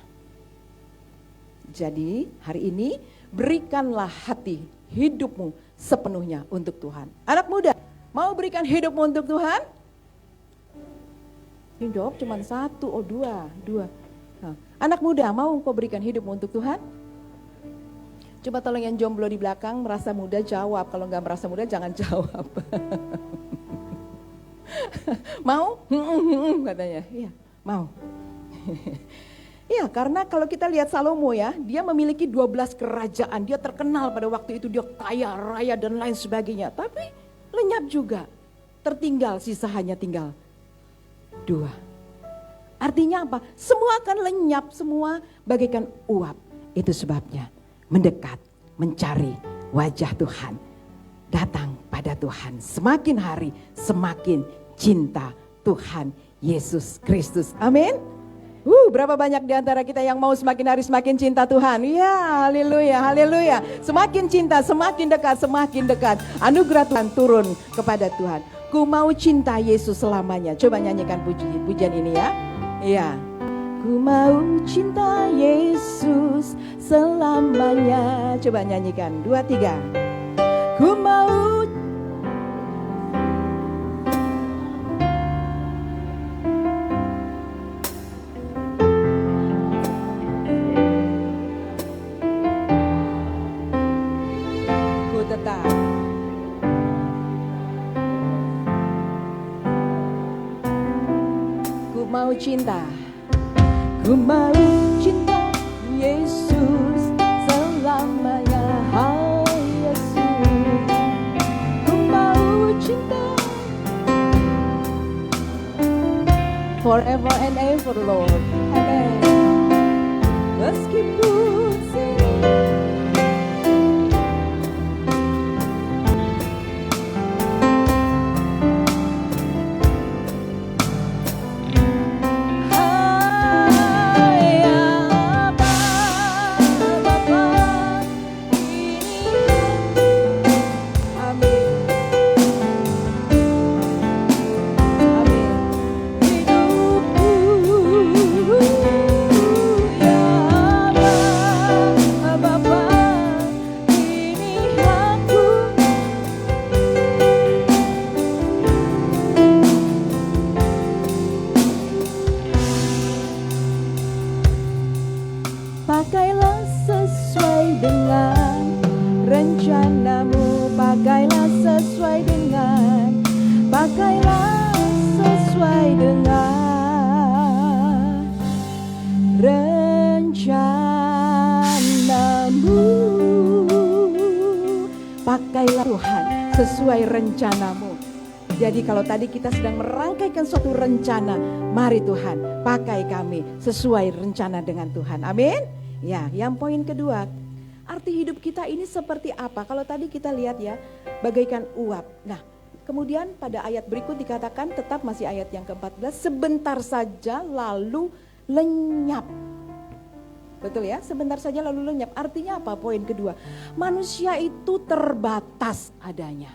Jadi hari ini berikanlah hati hidupmu sepenuhnya untuk Tuhan. Anak muda, mau berikan hidupmu untuk Tuhan? Yang jawab cuma satu, dua. Nah, anak muda, mau kau berikan hidupmu untuk Tuhan? Coba tolong yang jomblo di belakang merasa muda jawab. Kalau nggak merasa muda jangan jawab. Mau? Katanya. Iya, mau. Ya, karena kalau kita lihat Salomo ya, dia memiliki 12 kerajaan. Dia terkenal pada waktu itu, dia kaya raya dan lain sebagainya. Tapi lenyap juga. Tertinggal, sisa hanya tinggal 2. Artinya apa? Semua akan lenyap, semua bagaikan uap. Itu sebabnya mendekat, mencari wajah Tuhan. Datang pada Tuhan. Semakin hari, semakin cinta Tuhan Yesus Kristus. Amin. Berapa banyak di antara kita yang mau semakin hari semakin cinta Tuhan. Ya, haleluya, haleluya. Semakin cinta, semakin dekat. Anugerah Tuhan turun kepada Tuhan. Ku mau cinta Yesus selamanya. Coba nyanyikan pujian ini ya. Iya. Ku mau cinta Yesus selamanya. Coba nyanyikan, 2, 3. Ku mau. Cinta, ku mau cinta Yesus selamanya. Hai Yesus, ku mau cinta forever and ever, Lord. Amen. Meskipun pakailah Tuhan sesuai rencanamu. Jadi kalau tadi kita sedang merangkaikan suatu rencana, mari Tuhan pakai kami sesuai rencana dengan Tuhan. Amin. Ya, yang poin kedua, arti hidup kita ini seperti apa? Kalau tadi kita lihat ya, bagaikan uap. Nah, kemudian pada ayat berikut dikatakan, tetap masih ayat yang ke-14, sebentar saja lalu lenyap. Betul ya, sebentar saja lalu lenyap. Artinya apa? Poin kedua, manusia itu terbatas adanya.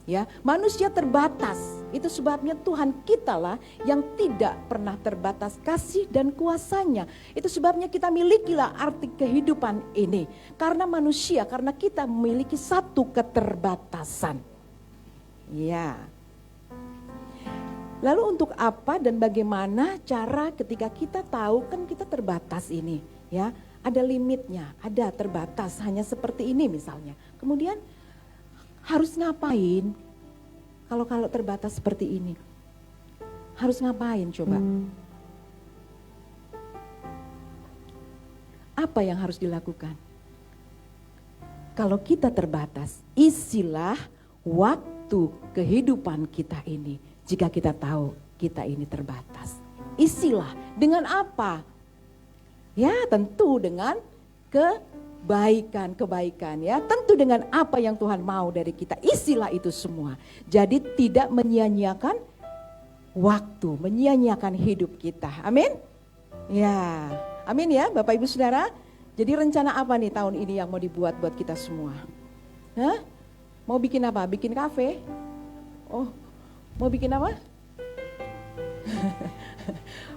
Ya, manusia terbatas. Itu sebabnya Tuhan kita lah yang tidak pernah terbatas kasih dan kuasanya. Itu sebabnya kita milikilah arti kehidupan ini. Karena manusia, karena kita memiliki satu keterbatasan. Ya. Lalu untuk apa dan bagaimana cara ketika kita tahu kan kita terbatas ini, ya, ada limitnya, ada terbatas, hanya seperti ini misalnya. Kemudian harus ngapain? Kalau terbatas seperti ini, harus ngapain coba? Apa yang harus dilakukan? Kalau kita terbatas, isilah waktu kehidupan kita ini. Jika kita tahu kita ini terbatas, isilah dengan apa? Ya, tentu dengan kebaikan ya. Tentu dengan apa yang Tuhan mau dari kita. Isilah itu semua. Jadi tidak menyia-nyiakan waktu, menyia-nyiakan hidup kita. Amin. Ya, amin ya Bapak Ibu Saudara. Jadi rencana apa nih tahun ini yang mau dibuat buat kita semua? Hah? Mau bikin apa? Bikin kafe? Oh, mau bikin apa?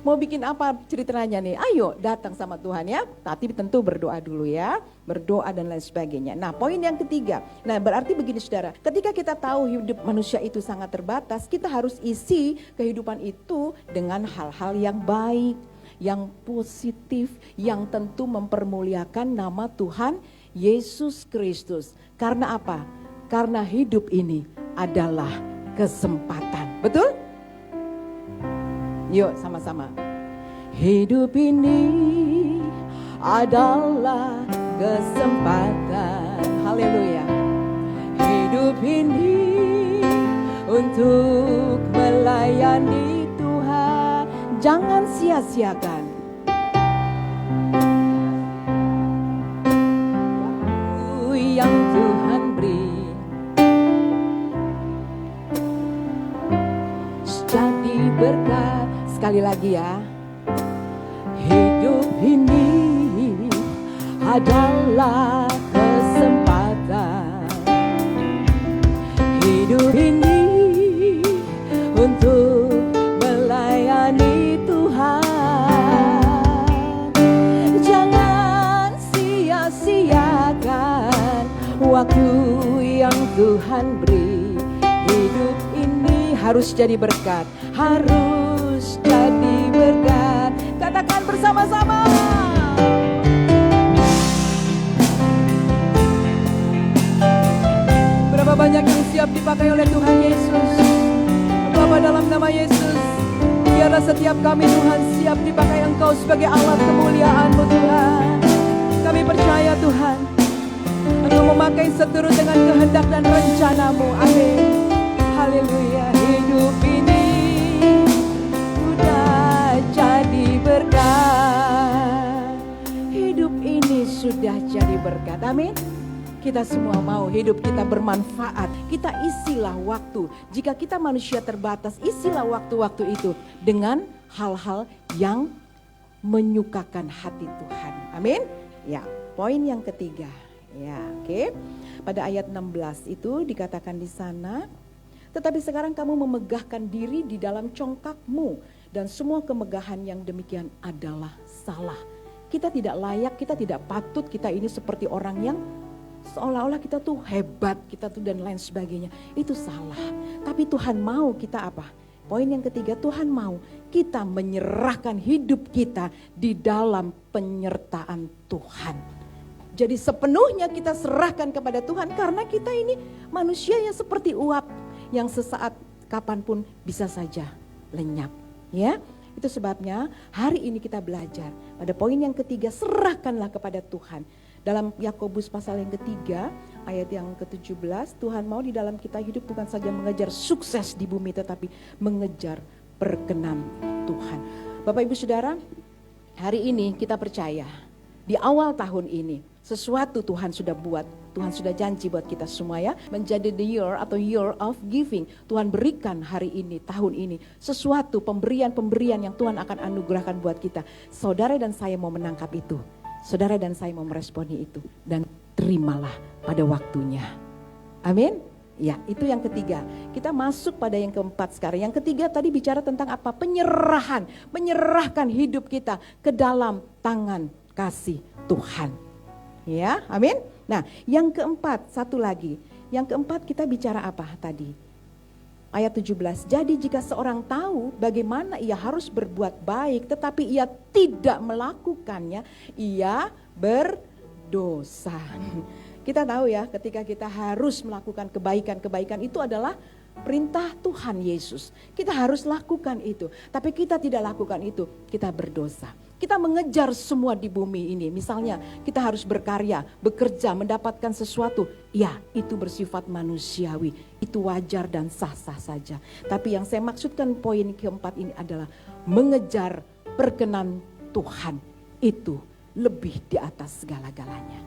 Mau bikin apa ceritanya nih? Ayo datang sama Tuhan ya. Tapi tentu berdoa dulu ya. Berdoa dan lain sebagainya. Nah, poin yang ketiga. Nah, berarti begini saudara. Ketika kita tahu hidup manusia itu sangat terbatas, kita harus isi kehidupan itu dengan hal-hal yang baik, yang positif, yang tentu mempermuliakan nama Tuhan Yesus Kristus. Karena apa? Karena hidup ini adalah kesempatan. Betul? Yuk sama-sama. Hidup ini adalah kesempatan. Haleluya. Hidup ini untuk melayani Tuhan. Jangan sia-siakan. Yang Tuhan beri. Jadi berkat. Sekali lagi ya. Hidup ini adalah kesempatan. Hidup ini untuk melayani Tuhan. Jangan sia-siakan waktu yang Tuhan beri. Hidup ini harus jadi berkat. Harus jadi berkat. Katakan bersama-sama. Berapa banyak yang siap dipakai oleh Tuhan Yesus? Bapa, dalam nama Yesus, biarlah setiap kami Tuhan siap dipakai Engkau sebagai alat kemuliaan-Mu Tuhan. Kami percaya Tuhan, Engkau memakai seturut dengan kehendak dan rencana-Mu. Amin. Haleluya. Hidup ini sudah jadi berkat. Hidup ini sudah jadi berkat. Amin. Kita semua mau hidup kita bermanfaat. Kita isilah waktu. Jika kita manusia terbatas, isilah waktu-waktu itu dengan hal-hal yang menyukakan hati Tuhan. Amin. Ya, poin yang ketiga. Ya, oke. Pada ayat 16 itu dikatakan di sana, tetapi sekarang kamu memegahkan diri di dalam congkakmu, dan semua kemegahan yang demikian adalah salah. Kita tidak layak, kita tidak patut, kita ini seperti orang yang seolah-olah kita tuh hebat, kita tuh dan lain sebagainya. Itu salah. Tapi Tuhan mau kita apa? Poin yang ketiga, Tuhan mau kita menyerahkan hidup kita di dalam penyertaan Tuhan. Jadi sepenuhnya kita serahkan kepada Tuhan karena kita ini manusia yang seperti uap yang sesaat kapanpun bisa saja lenyap. Ya, itu sebabnya hari ini kita belajar pada poin yang ketiga, serahkanlah kepada Tuhan. Dalam Yakobus pasal yang ketiga ayat yang ke-17, Tuhan mau di dalam kita hidup bukan saja mengejar sukses di bumi tetapi mengejar perkenan Tuhan. Bapak Ibu Saudara, hari ini kita percaya di awal tahun ini. Sesuatu Tuhan sudah buat, Tuhan sudah janji buat kita semua ya. Menjadi the year atau year of giving. Tuhan berikan hari ini, tahun ini. Sesuatu pemberian-pemberian yang Tuhan akan anugerahkan buat kita. Saudara dan saya mau menangkap itu. Saudara dan saya mau meresponi itu. Dan terimalah pada waktunya. Amin. Ya, itu yang ketiga. Kita masuk pada yang keempat sekarang. Yang ketiga tadi bicara tentang apa? Penyerahan. Menyerahkan hidup kita ke dalam tangan kasih Tuhan. Ya, amin. Nah, yang keempat, satu lagi. Yang keempat kita bicara apa tadi? Ayat 17. Jadi jika seorang tahu bagaimana ia harus berbuat baik, tetapi ia tidak melakukannya, ia berdosa. Kita tahu ya, ketika kita harus melakukan kebaikan-kebaikan itu adalah perintah Tuhan Yesus. Kita harus lakukan itu. Tapi kita tidak lakukan itu, kita berdosa. Kita mengejar semua di bumi ini. Misalnya kita harus berkarya, bekerja, mendapatkan sesuatu. Ya, itu bersifat manusiawi. Itu wajar dan sah-sah saja. Tapi yang saya maksudkan poin keempat ini adalah mengejar perkenan Tuhan. Itu lebih di atas segala-galanya.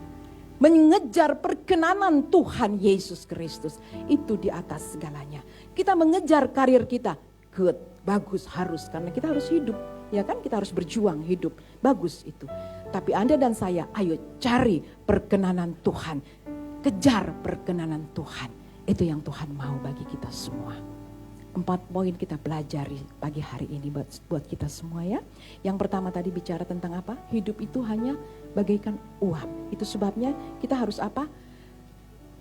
Mengejar perkenanan Tuhan Yesus Kristus itu di atas segalanya. Kita mengejar karir kita, good, bagus, harus, karena kita harus hidup, ya kan, kita harus berjuang hidup, bagus itu. Tapi Anda dan saya, ayo cari perkenanan Tuhan, kejar perkenanan Tuhan. Itu yang Tuhan mau bagi kita semua. 4 poin kita pelajari pagi hari ini buat kita semua ya. Yang pertama tadi bicara tentang apa? Hidup itu hanya bagaikan uap. Itu sebabnya kita harus apa?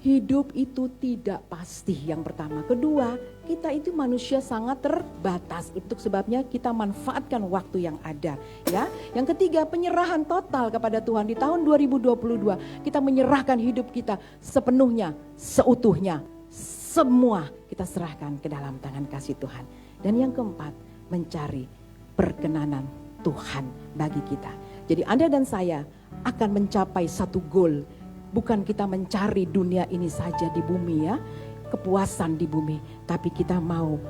Hidup itu tidak pasti yang pertama. Kedua, kita itu manusia sangat terbatas. Itu sebabnya kita manfaatkan waktu yang ada. Ya. Yang ketiga, penyerahan total kepada Tuhan. Di tahun 2022 kita menyerahkan hidup kita sepenuhnya, seutuhnya. Semua kita serahkan ke dalam tangan kasih Tuhan. Dan yang keempat, mencari perkenanan Tuhan bagi kita. Jadi Anda dan saya akan mencapai satu goal. Bukan kita mencari dunia ini saja di bumi ya, kepuasan di bumi. Tapi kita mau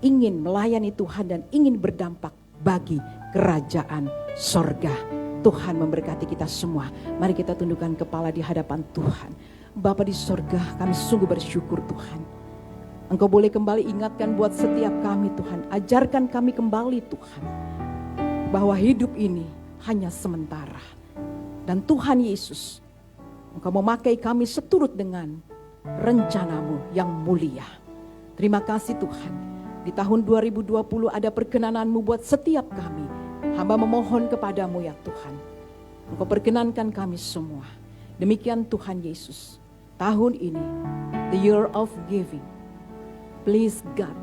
ingin melayani Tuhan dan ingin berdampak bagi kerajaan sorga. Tuhan memberkati kita semua. Mari kita tundukkan kepala di hadapan Tuhan. Bapa di sorga, kami sungguh bersyukur Tuhan. Engkau boleh kembali ingatkan buat setiap kami Tuhan. Ajarkan kami kembali Tuhan. Bahwa hidup ini hanya sementara. Dan Tuhan Yesus, Engkau memakai kami seturut dengan rencanamu yang mulia. Terima kasih Tuhan. Di tahun 2020 ada perkenananmu buat setiap kami. Hamba memohon kepadamu ya Tuhan. Engkau perkenankan kami semua. Demikian Tuhan Yesus. Tahun ini, the year of giving. Please God,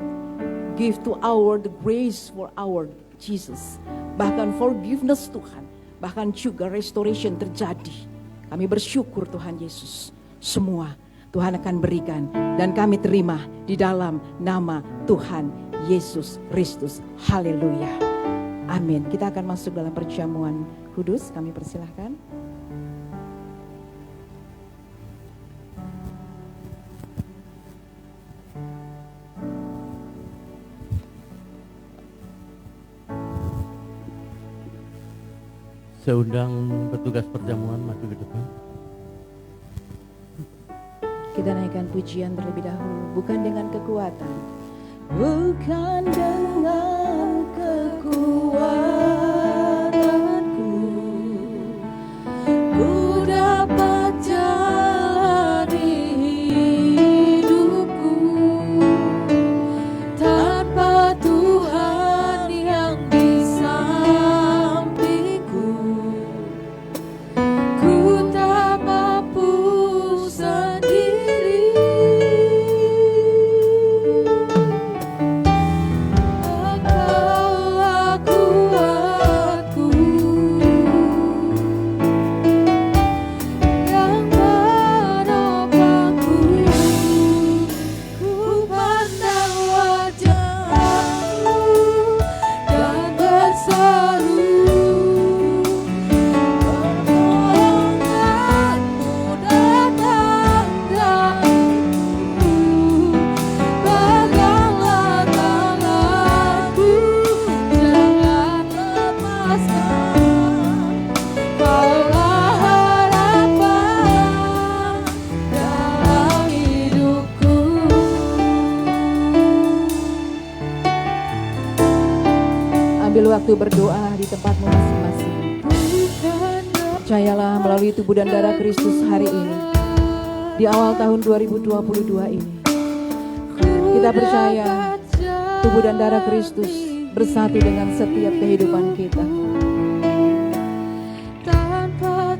give to our the grace for our Jesus. Bahkan forgiveness Tuhan. Bahkan juga restoration terjadi. Kami bersyukur Tuhan Yesus. Semua Tuhan akan berikan. Dan kami terima di dalam nama Tuhan Yesus Kristus. Haleluya. Amin. Kita akan masuk dalam perjamuan kudus. Kami persilahkan. Saya undang petugas perjamuan maju ke depan. Kita naikkan pujian terlebih dahulu. Bukan dengan kekuatan. Bukan dengan kekuatanku. Ku dapat jalani hidupku. Tanpa Tuhan yang di sampingku. Ku tak mampu sendiri. Aku Ambil waktu berdoa di tempatmu masing-masing. Percayalah melalui tubuh dan darah Kristus hari ini, di awal tahun 2022 ini, kita percaya tubuh dan darah Kristus bersatu dengan setiap kehidupan kita.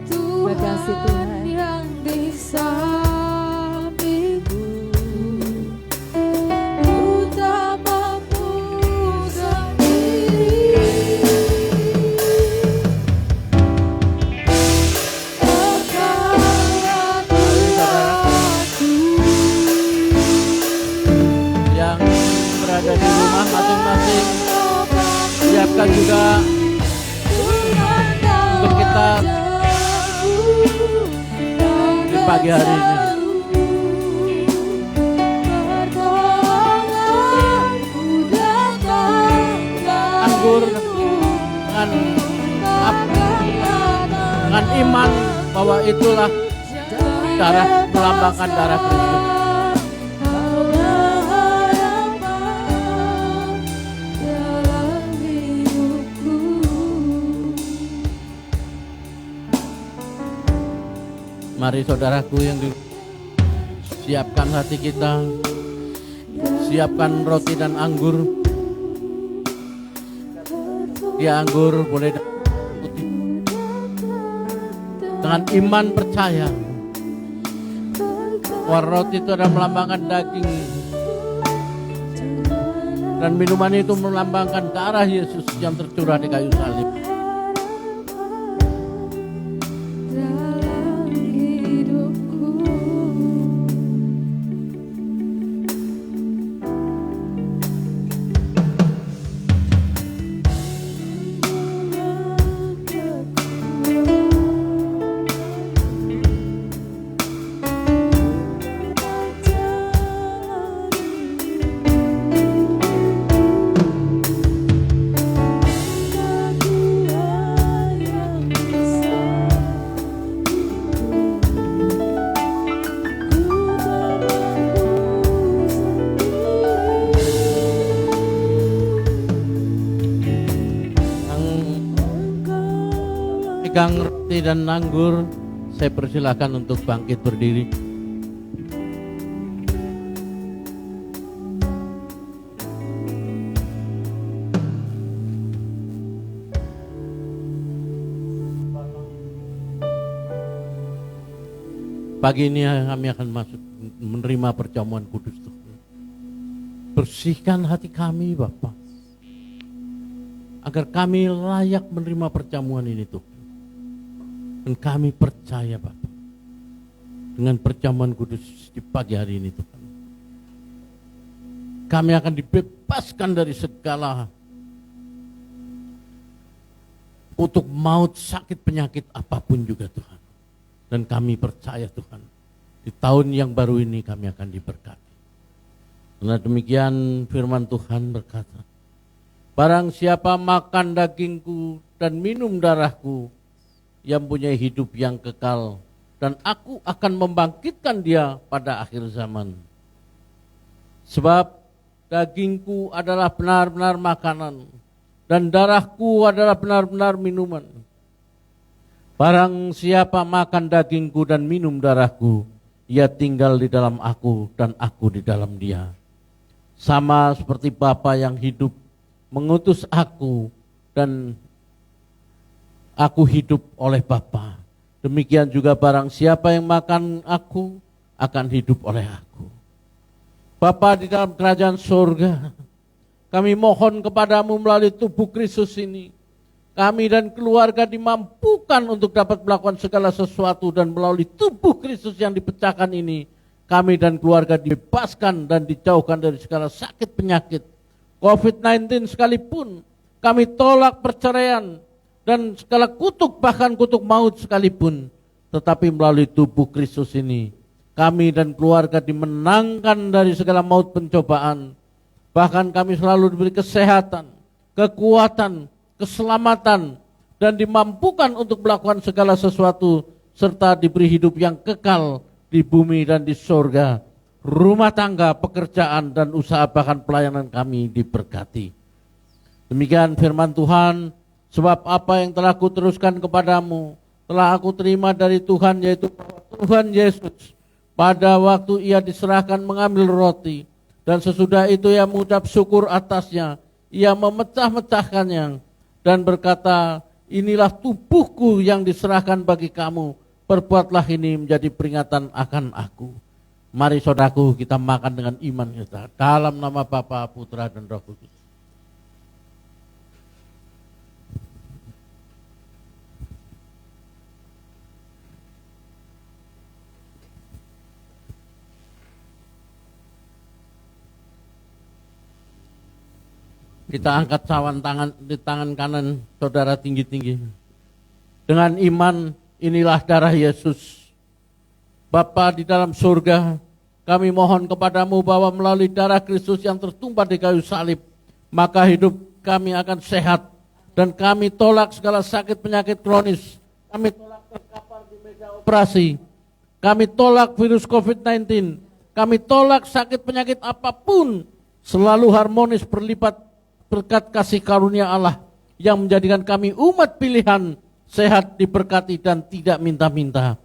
Terima kasih Tuhan. Yang di sampingku, ku tak mampu sendiri. Yang berada di rumah masing-masing, siapkan juga untuk kita di pagi hari ini. Anggur dengan iman bahwa itulah darah, melambangkan darah Kristus. Mari saudaraku yang siapkan hati kita, siapkan roti dan anggur. Ya, anggur boleh putih. Dengan iman percaya bahwa roti itu adalah melambangkan daging dan minuman itu melambangkan darah Yesus yang tercurah di kayu salib. Pegang roti dan anggur, saya persilakan untuk bangkit berdiri. Pagi ini kami akan masuk menerima perjamuan kudus Tuhan. Bersihkan hati kami Bapa, agar kami layak menerima perjamuan ini Tuhan. Dan kami percaya Bapak dengan perjamuan kudus di pagi hari ini Tuhan, kami akan dibebaskan dari segala kutuk maut, sakit, penyakit apapun juga Tuhan. Dan kami percaya Tuhan, di tahun yang baru ini kami akan diberkati. Karena demikian firman Tuhan berkata, barang siapa makan dagingku dan minum darahku, yang punya hidup yang kekal, dan aku akan membangkitkan dia pada akhir zaman. Sebab dagingku adalah benar-benar makanan, dan darahku adalah benar-benar minuman. Barang siapa makan dagingku dan minum darahku, ia tinggal di dalam aku dan aku di dalam dia. Sama seperti Bapa yang hidup mengutus aku dan aku hidup oleh Bapa, demikian juga barang siapa yang makan aku akan hidup oleh aku. Bapa di dalam kerajaan surga, kami mohon kepadamu melalui tubuh Kristus ini, kami dan keluarga dimampukan untuk dapat melakukan segala sesuatu, dan melalui tubuh Kristus yang dipecahkan ini, kami dan keluarga dibebaskan dan dijauhkan dari segala sakit penyakit, COVID-19 sekalipun. Kami tolak perceraian dan segala kutuk, bahkan kutuk maut sekalipun. Tetapi melalui tubuh Kristus ini, kami dan keluarga dimenangkan dari segala maut pencobaan. Bahkan kami selalu diberi kesehatan, kekuatan, keselamatan, dan dimampukan untuk melakukan segala sesuatu, serta diberi hidup yang kekal di bumi dan di surga. Rumah tangga, pekerjaan, dan usaha bahkan pelayanan kami diberkati. Demikian firman Tuhan, sebab apa yang telah kuteruskan kepadamu telah aku terima dari Tuhan, yaitu bahwa Tuhan Yesus pada waktu ia diserahkan mengambil roti, dan sesudah itu ia mengucap syukur atasnya, ia memecah-mecahkannya dan berkata, inilah tubuhku yang diserahkan bagi kamu, perbuatlah ini menjadi peringatan akan aku. Mari saudaraku, kita makan dengan iman kita, dalam nama Bapa, Putra dan Roh Kudus. Kita angkat cawan tangan di tangan kanan saudara tinggi-tinggi. Dengan iman, inilah darah Yesus. Bapa di dalam surga, kami mohon kepadamu bahwa melalui darah Kristus yang tertumpah di kayu salib, maka hidup kami akan sehat. Dan kami tolak segala sakit penyakit kronis. Kami tolak terkapar di meja operasi. Kami tolak virus COVID-19. Kami tolak sakit penyakit apapun. Selalu harmonis berlipat berkat kasih karunia Allah yang menjadikan kami umat pilihan, sehat, diberkati dan tidak minta-minta.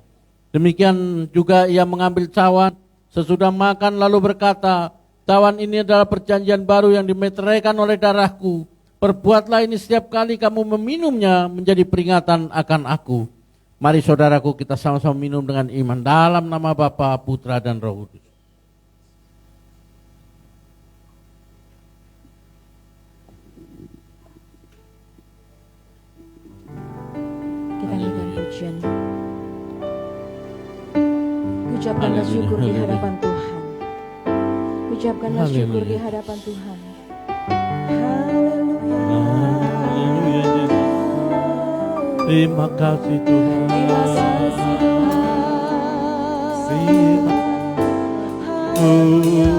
Demikian juga ia mengambil cawan sesudah makan lalu berkata, cawan ini adalah perjanjian baru yang dimeteraikan oleh darahku. Perbuatlah ini setiap kali kamu meminumnya menjadi peringatan akan aku. Mari saudaraku, kita sama-sama minum dengan iman dalam nama Bapa, Putra dan Roh Kudus. Kita naikkan pujian. Ucapkanlah syukur di hadapan Tuhan. Ucapkanlah syukur di hadapan Tuhan. Haleluya. Terima kasih Tuhan. Terima kasih Tuhan. Haleluya.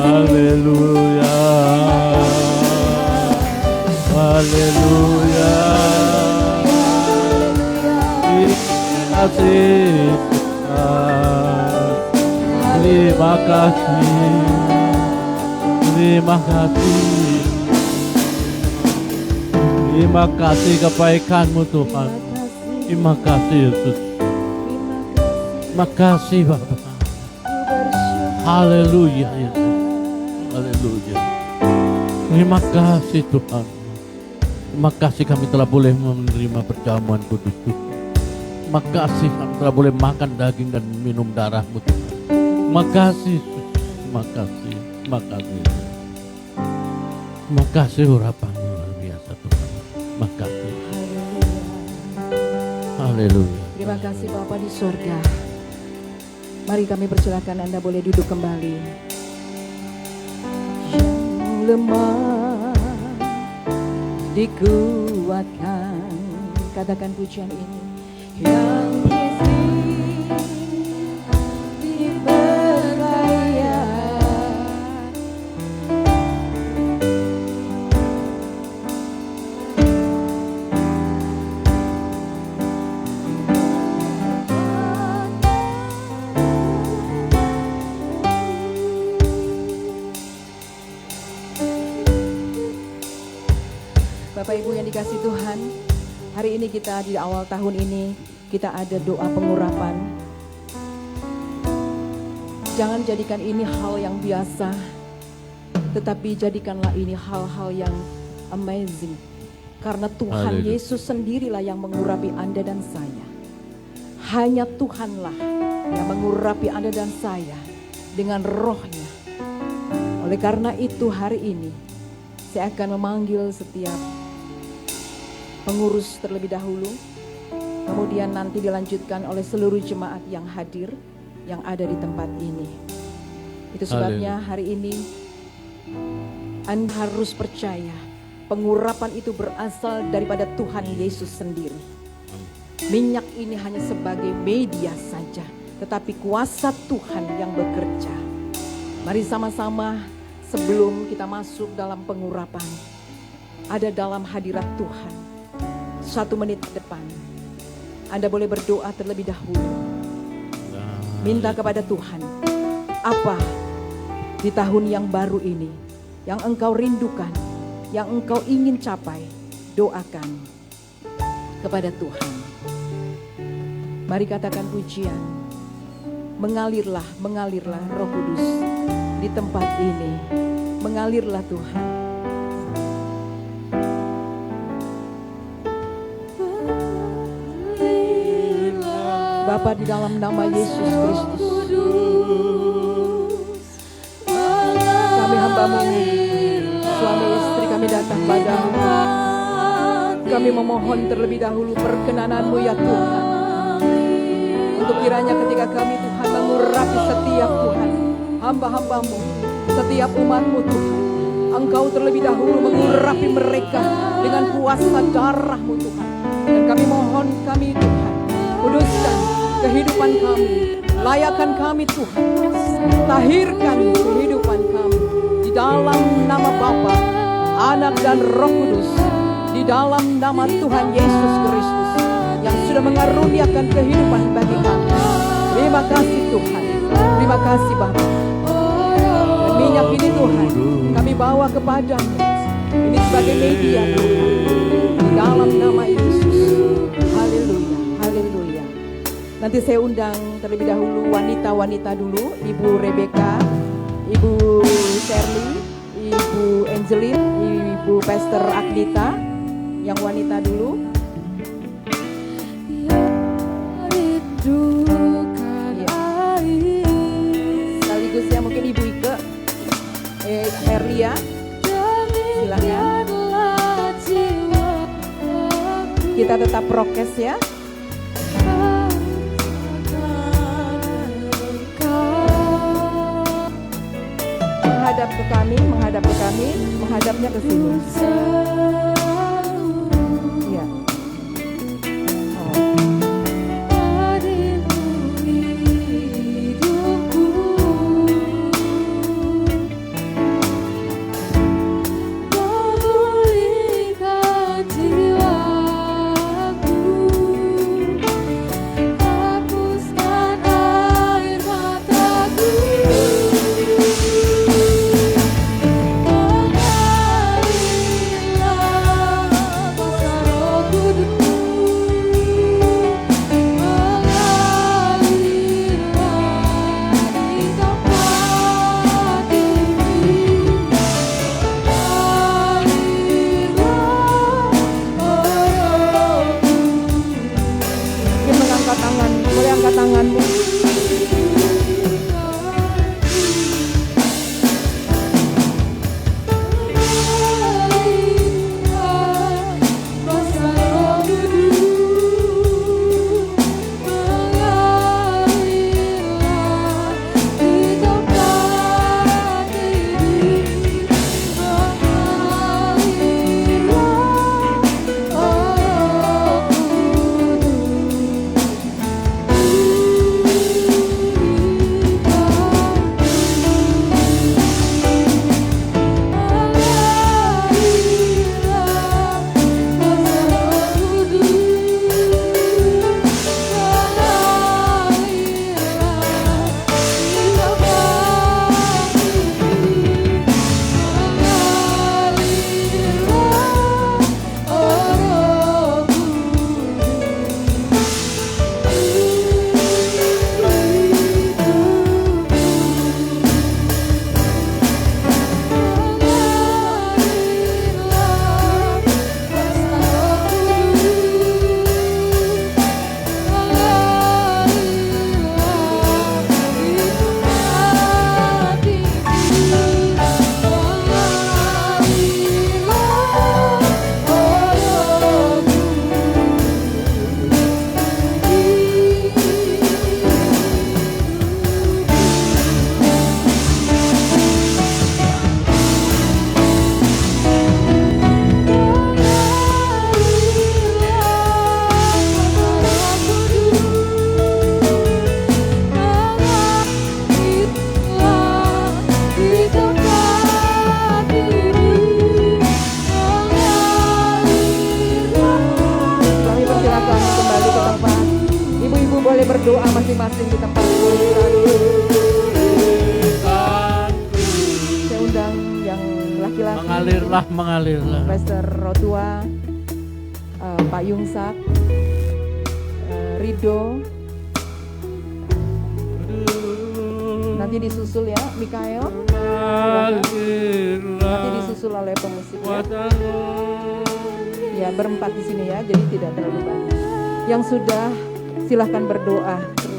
Haleluya. Haleluya. Terima kasih Tuhan. Terima kasih. Terima kasih. Terima kasih kebaikan-Mu Tuhan. Terima kasih Yesus. Terima kasih Bapak. Haleluya Yesus. Haleluya. Terima kasih Tuhan. Terima kasih kami telah boleh menerima perjamuan kudus Tuhan. Terima kasih kami telah boleh makan daging dan minum darah-Mu Tuhan. Terima kasih. Terima kasih. Terima kasih. Terima kasih urapan luar biasa Tuhan. Terima kasih. Haleluya. Terima kasih Bapa di surga. Mari kami persilakan Anda boleh duduk kembali. Yang lemah dikuatkan. Katakan pujian ini. Yang miskin diperkaya. Bapak Ibu yang dikasih Tuhan, hari ini kita di awal tahun ini kita ada doa pengurapan. Jangan jadikan ini hal yang biasa, tetapi jadikanlah ini hal-hal yang amazing. Karena Tuhan Haleluya. Yesus sendirilah yang mengurapi Anda dan saya. Hanya Tuhanlah yang mengurapi Anda dan saya dengan rohnya. Oleh karena itu hari ini saya akan memanggil setiap pengurus terlebih dahulu, kemudian nanti dilanjutkan oleh seluruh jemaat yang hadir, yang ada di tempat ini. Itu sebabnya hari ini Anda harus percaya, pengurapan itu berasal daripada Tuhan Yesus sendiri. Minyak ini hanya sebagai media saja, tetapi kuasa Tuhan yang bekerja. Mari sama-sama sebelum kita masuk dalam pengurapan, ada dalam hadirat Tuhan. 1 menit ke depan, Anda boleh berdoa terlebih dahulu. Minta kepada Tuhan, apa di tahun yang baru ini yang engkau rindukan, yang engkau ingin capai. Doakan kepada Tuhan. Mari katakan pujian. Mengalirlah, mengalirlah Roh Kudus di tempat ini. Mengalirlah Tuhan. Bapa, di dalam nama Yesus Kristus, kami hamba-Mu, suami istri kami datang padamu. Kami memohon terlebih dahulu perkenanan-Mu ya Tuhan. Untuk kiranya ketika kami Tuhan mengurapi setiap Tuhan hamba-hamba-Mu, setiap umat-Mu Tuhan, Engkau terlebih dahulu mengurapi mereka dengan kuasa darah-Mu Tuhan. Dan kami mohon kami Tuhan, kuduskan kehidupan kami, layakan kami Tuhan, tahirkan kehidupan kami di dalam nama Bapa, Anak dan Roh Kudus, di dalam nama Tuhan Yesus Kristus yang sudah mengaruniakan kehidupan bagi kami. Terima kasih Tuhan, terima kasih Bapa. Dan minyak ini Tuhan kami bawa kepadamu, ini sebagai media Tuhan, di dalam nama Yesus. Haleluya, haleluya. Nanti saya undang terlebih dahulu wanita-wanita dulu, Ibu Rebecca, Ibu Shirley, Ibu Angelin, Ibu Pastor Agnita, yang wanita dulu. Sekaligus ya mungkin Ibu Ike, Erlia, silakan. Kita tetap prokes ya. Menghadap ke kami, menghadapnya ke sini. Ya. berdoa masing-masing di tempat boleh saat ini. Saya undang yang laki-laki, Mengalirlah. Pastor Rotua, Pak Yungsak, Rido, nanti disusul ya Mikael, nanti disusul oleh pemusik ya. Ya, berempat di sini ya, jadi tidak terlalu banyak. Yang sudah silahkan berdoa terus.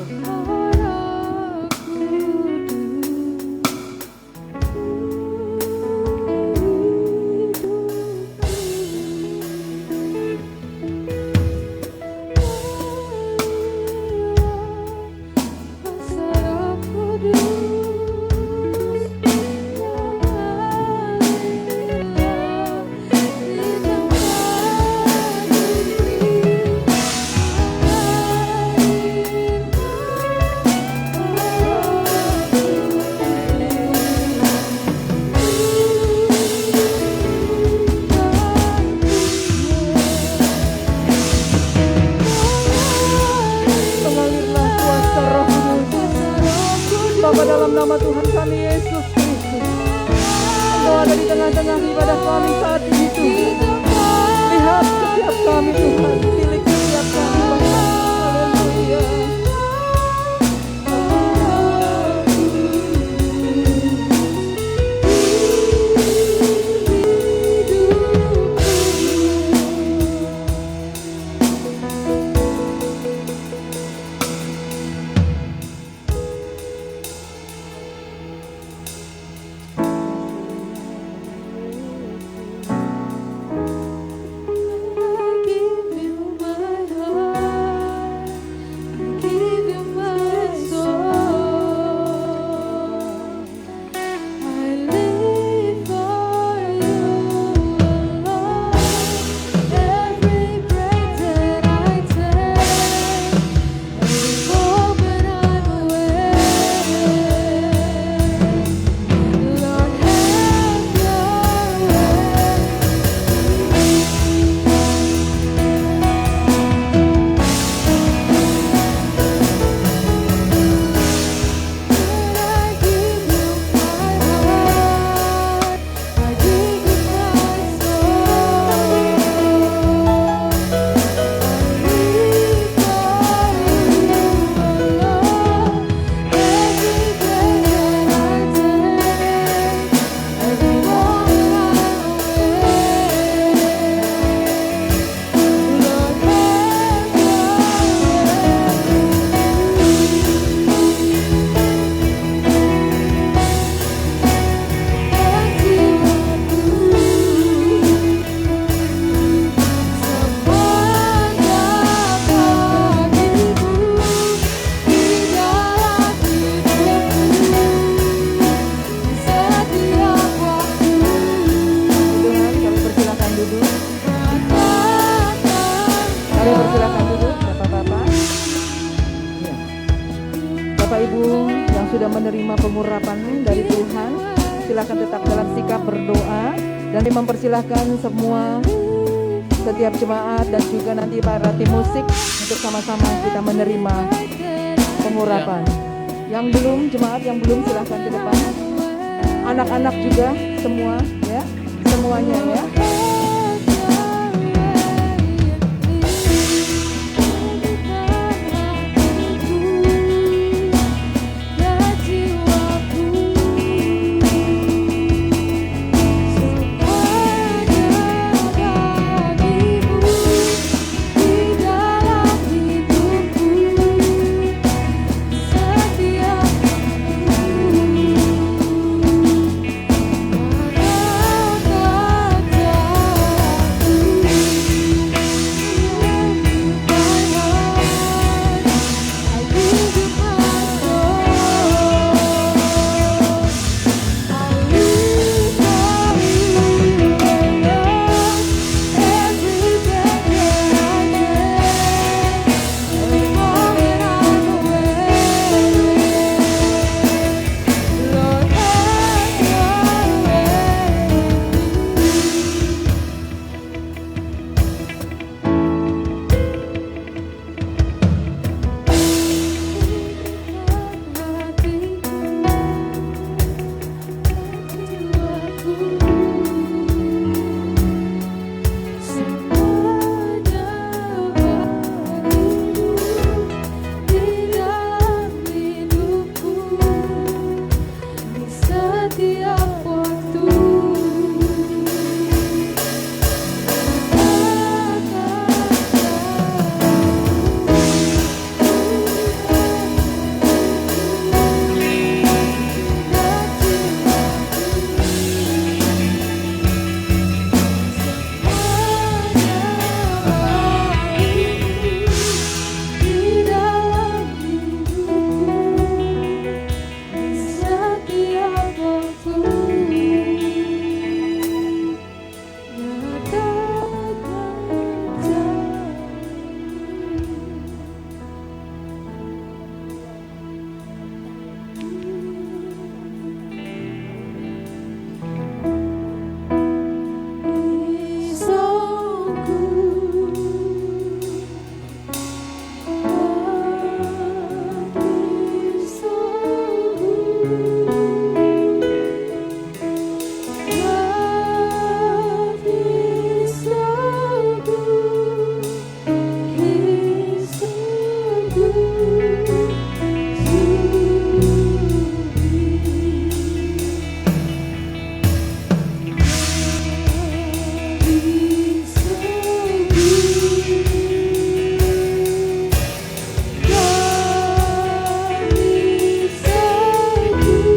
Bapa, dalam nama Tuhan kami Yesus Kristus, Engkau ada di tengah-tengah ibadah kami saat ini Tuhan. Lihat setiap kami Tuhan, milik setiap kami Bapa. Haleluya. sudah menerima pengurapan dari Tuhan, silakan tetap dalam sikap berdoa, dan mempersilahkan semua setiap jemaat dan juga nanti para tim musik untuk sama-sama kita menerima pengurapan. Yang belum, jemaat yang belum silakan ke depan. Anak-anak juga semua ya, semuanya ya. Kami Kami sanggup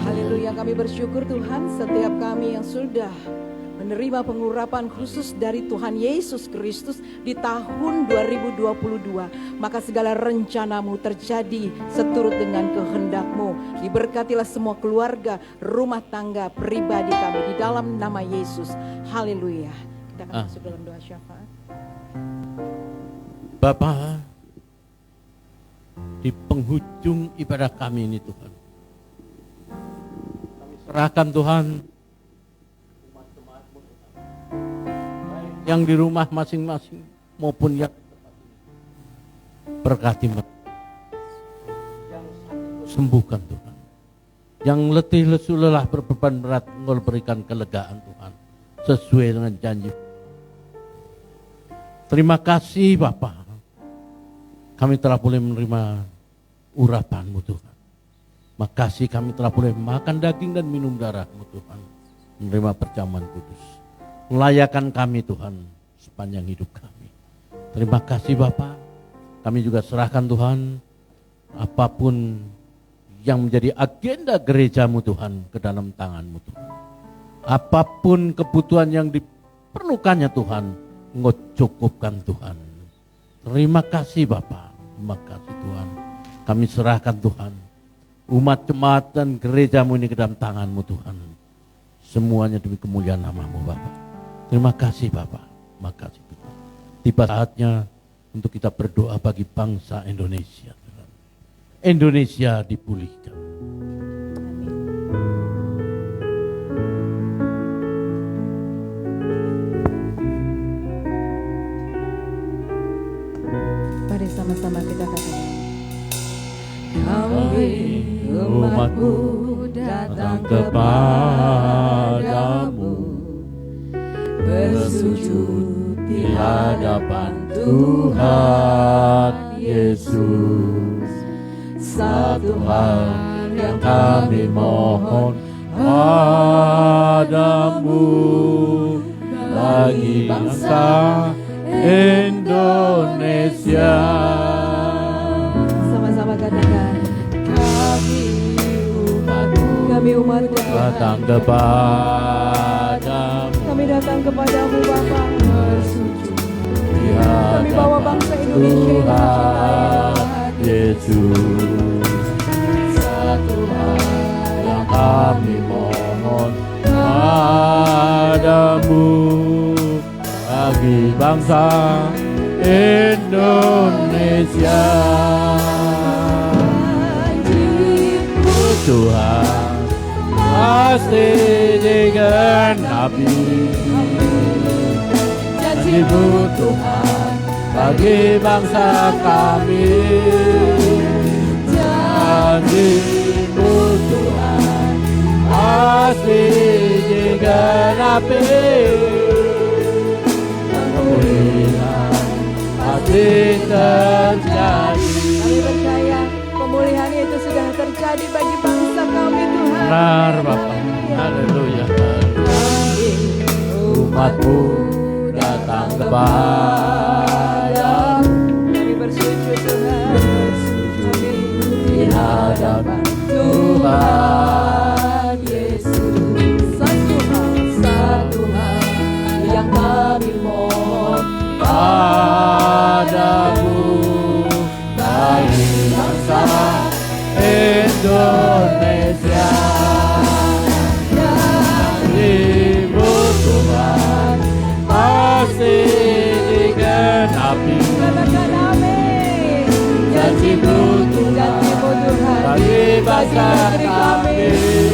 Haleluya, kami bersyukur Tuhan setiap kami yang sudah menerima pengurapan khusus dari Tuhan Yesus Kristus di tahun 2022. Maka segala rencanamu terjadi seturut dengan kehendak-Mu. Diberkatilah semua keluarga, rumah tangga, pribadi kami di dalam nama Yesus. Haleluya. Kita akan masuk dalam doa syafaat. Bapa, di penghujung ibadah kami ini Tuhan, kami serahkan Tuhan yang di rumah masing-masing maupun yang berkati mereka, yang sembuhkan Tuhan, yang letih lesu lelah berbeban berat Engkau berikan kelegaan Tuhan sesuai dengan janji. Terima kasih Bapa, kami telah boleh menerima urapan-Mu Tuhan. Makasih kami telah boleh makan daging dan minum darah-Mu Tuhan, menerima perjamuan kudus, melayakan kami Tuhan sepanjang hidup kami. Terima kasih Bapa. Kami juga serahkan Tuhan apapun yang menjadi agenda gereja-Mu Tuhan ke dalam tangan-Mu Tuhan. Apapun kebutuhan yang diperlukannya Tuhan, Engkau cukupkan Tuhan. Terima kasih Bapa. Terima kasih Tuhan. Kami serahkan Tuhan umat jemaat dan gereja-Mu ini ke dalam tangan-Mu Tuhan. Semuanya demi kemuliaan nama-Mu Bapa. Terima kasih Bapa. Terima kasih Tuhan. Tiba saatnya untuk kita berdoa bagi bangsa Indonesia Tuhan. Indonesia dipulihkan. Mari sama-sama kita katakan. Kami Umat-Mu datang kepadamu, bersujud di hadapan Tuhan Yesus. Satu hal yang kami mohon padamu, bagi bangsa Indonesia. Sama-sama katakan. Kami umat-Mu Datang kepadamu, kami datang kepadamu Bapa. kami bawa bangsa Indonesia Tuhan Yesus. Satu hal yang kami mohon padamu, bagi bangsa Indonesia. Tuhan pasti digenapi janji-Mu Tuhan bagi bangsa kami. Janji-Mu Tuhan pasti digenapi, pemulihan pasti terjadi. Kami percaya pemulihan itu sudah terjadi bagi bangsa kami Tuhan. Benar Bapak. Haleluya. Umat-Mu datang kepadamu, Kami bersujud Tuhan. di hadapan Tuhan Yesus. Satu hal yang kami mohon padamu, bagi bangsa Indonesia. Janji-Mu Tuhan pasti digenapi. Katakan amin. Janji-Mu Tuhan bagi bangsa kami.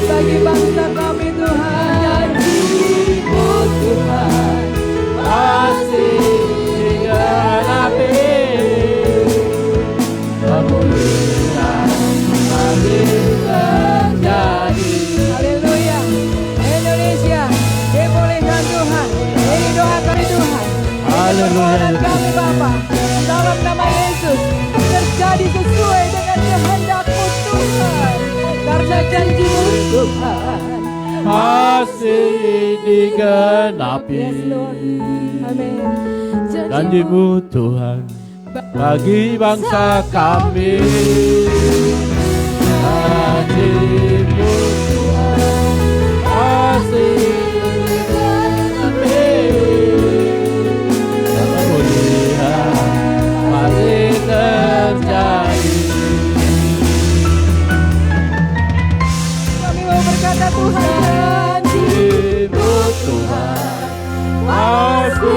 Bagi bangsa kami Tuhan. Janji-Mu Tuhan pasti digenapi, pemulihan pasti terjadi. Haleluya. Indonesia dipulihkan Tuhan. Ini doa kami Tuhan. Haleluya. Permohonan kami Bapa, dalam nama Yesus, terjadi sesuai dengan kehendak-Mu Tuhan. Karena janji-Mu Tuhan Pasti digenapi. Yes Lord. Amin. Janji-Mu Tuhan bagi bangsa kami. Janji-Mu pasti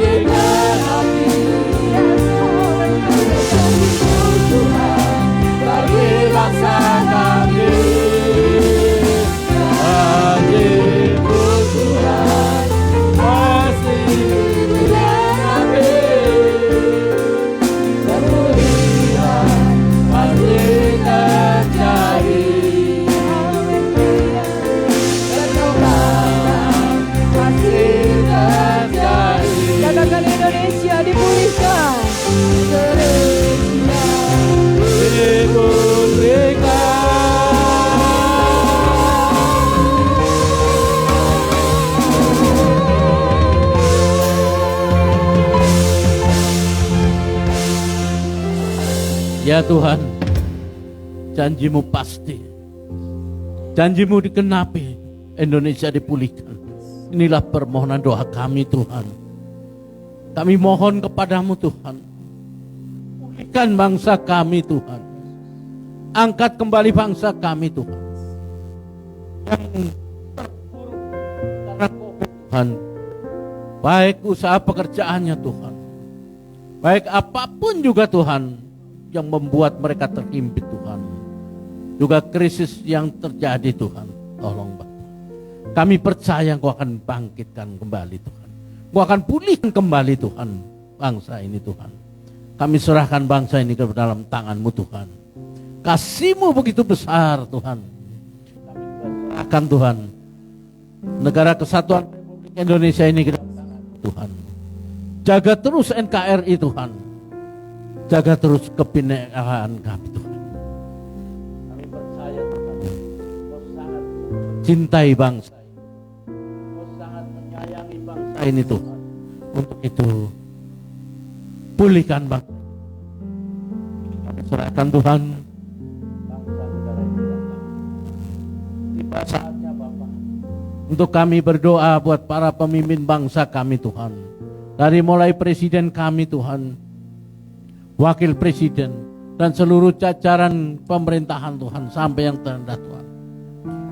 digenapi. Tuhan bagi bangsa kami, janji-Mu Tuhan pasti digenapi. Pemulihan pasti terjadi, kemenangan pasti terjadi. Katakan Indonesia dipulihkan. Ya Tuhan, janji-Mu pasti, janji-Mu dikenapi, Indonesia dipulihkan. Inilah permohonan doa kami Tuhan. Kami mohon kepadamu Tuhan, pulihkan bangsa kami Tuhan. Angkat kembali bangsa kami Tuhan, yang terpuruk karena COVID Tuhan. Baik usaha pekerjaannya Tuhan, baik apapun juga Tuhan yang membuat mereka terhimpit Tuhan. Juga krisis yang terjadi Tuhan, tolong Bapa. Kami percaya Engkau akan bangkitkan kembali Tuhan. Engkau akan pulihkan kembali Tuhan bangsa ini Tuhan. Kami serahkan bangsa ini ke dalam tangan-Mu Tuhan. Kasih-Mu begitu besar Tuhan. Kami serahkan Tuhan negara kesatuan Republik Indonesia ini ke dalam tangan-Mu Tuhan. Jaga terus NKRI Tuhan. Jaga terus kebinekaan kami Tuhan. Kami percaya Tuhan, Kau sangat cintai bangsa ini. Kau sangat menyayangi bangsa ini Tuhan. Untuk itu, pulihkan bangsa. Kami serahkan Tuhan bangsa negara ini. Tiba saatnya Bapa, untuk kami berdoa buat para pemimpin bangsa kami Tuhan. Dari mulai presiden kami Tuhan, wakil presiden, dan seluruh jajaran pemerintahan Tuhan sampai yang terendah Tuhan.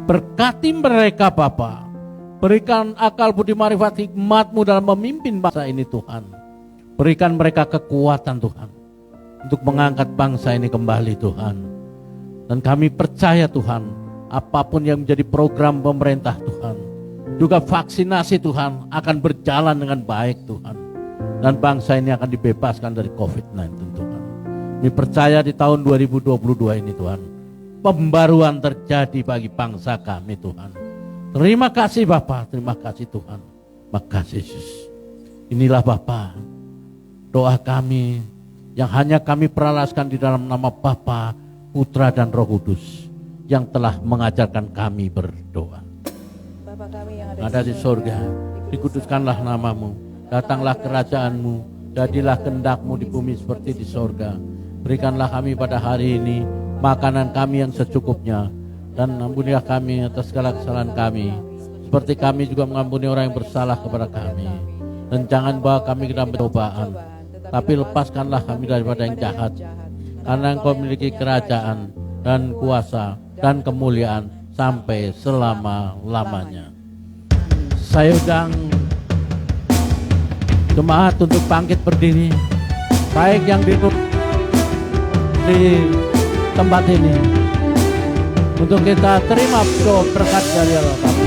Berkati mereka Bapa, berikan akal budi marifat hikmat-Mu dalam memimpin bangsa ini Tuhan. Berikan mereka kekuatan Tuhan untuk mengangkat bangsa ini kembali Tuhan. Dan kami percaya Tuhan, apapun yang menjadi program pemerintah Tuhan, juga vaksinasi Tuhan akan berjalan dengan baik Tuhan. Dan bangsa ini akan dibebaskan dari COVID-19 Tuhan. Kami percaya di tahun 2022 ini Tuhan, pembaruan terjadi bagi bangsa kami Tuhan. Terima kasih Bapa, terima kasih Tuhan. Makasih Yesus. Inilah Bapa, doa kami yang hanya kami peralaskan di dalam nama Bapa, Putra dan Roh Kudus yang telah mengajarkan kami berdoa. Bapa kami yang Ada di sorga, dikuduskanlah namamu. Datanglah kerajaan-Mu, jadilah kehendak-Mu di bumi seperti di sorga. Berikanlah kami pada hari ini makanan kami yang secukupnya, dan ampunilah kami atas segala kesalahan kami, seperti kami juga mengampuni orang yang bersalah kepada kami. Dan jangan bawa kami ke dalam pencobaan, tapi lepaskanlah kami daripada yang jahat. Karena Engkau memiliki kerajaan dan kuasa dan kemuliaan sampai selama-lamanya. Saya undang jemaat untuk bangkit berdiri, baik yang di tempat ini, untuk kita terima doa berkat dari Allah Bapa.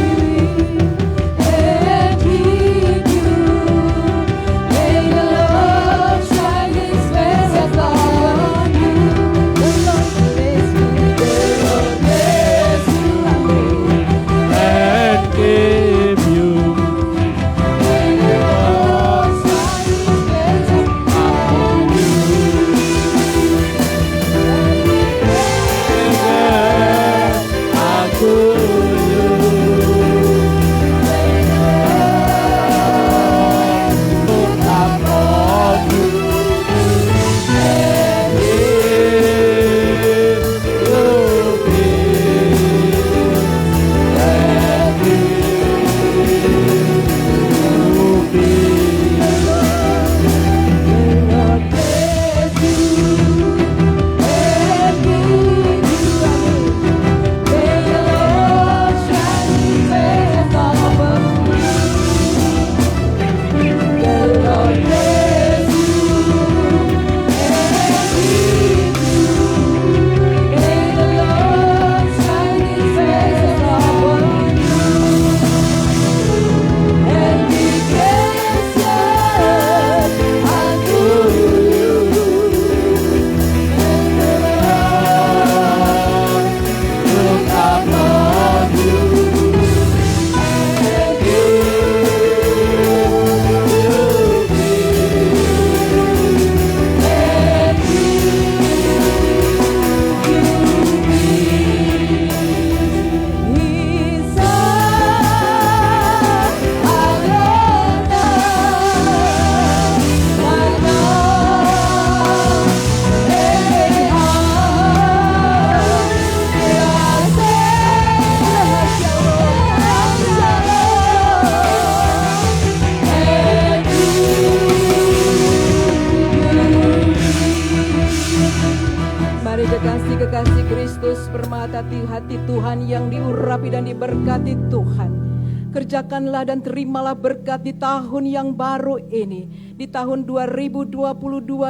yang diurapi dan diberkati Tuhan. Kerjakanlah dan terimalah berkat di tahun yang baru ini, di tahun 2022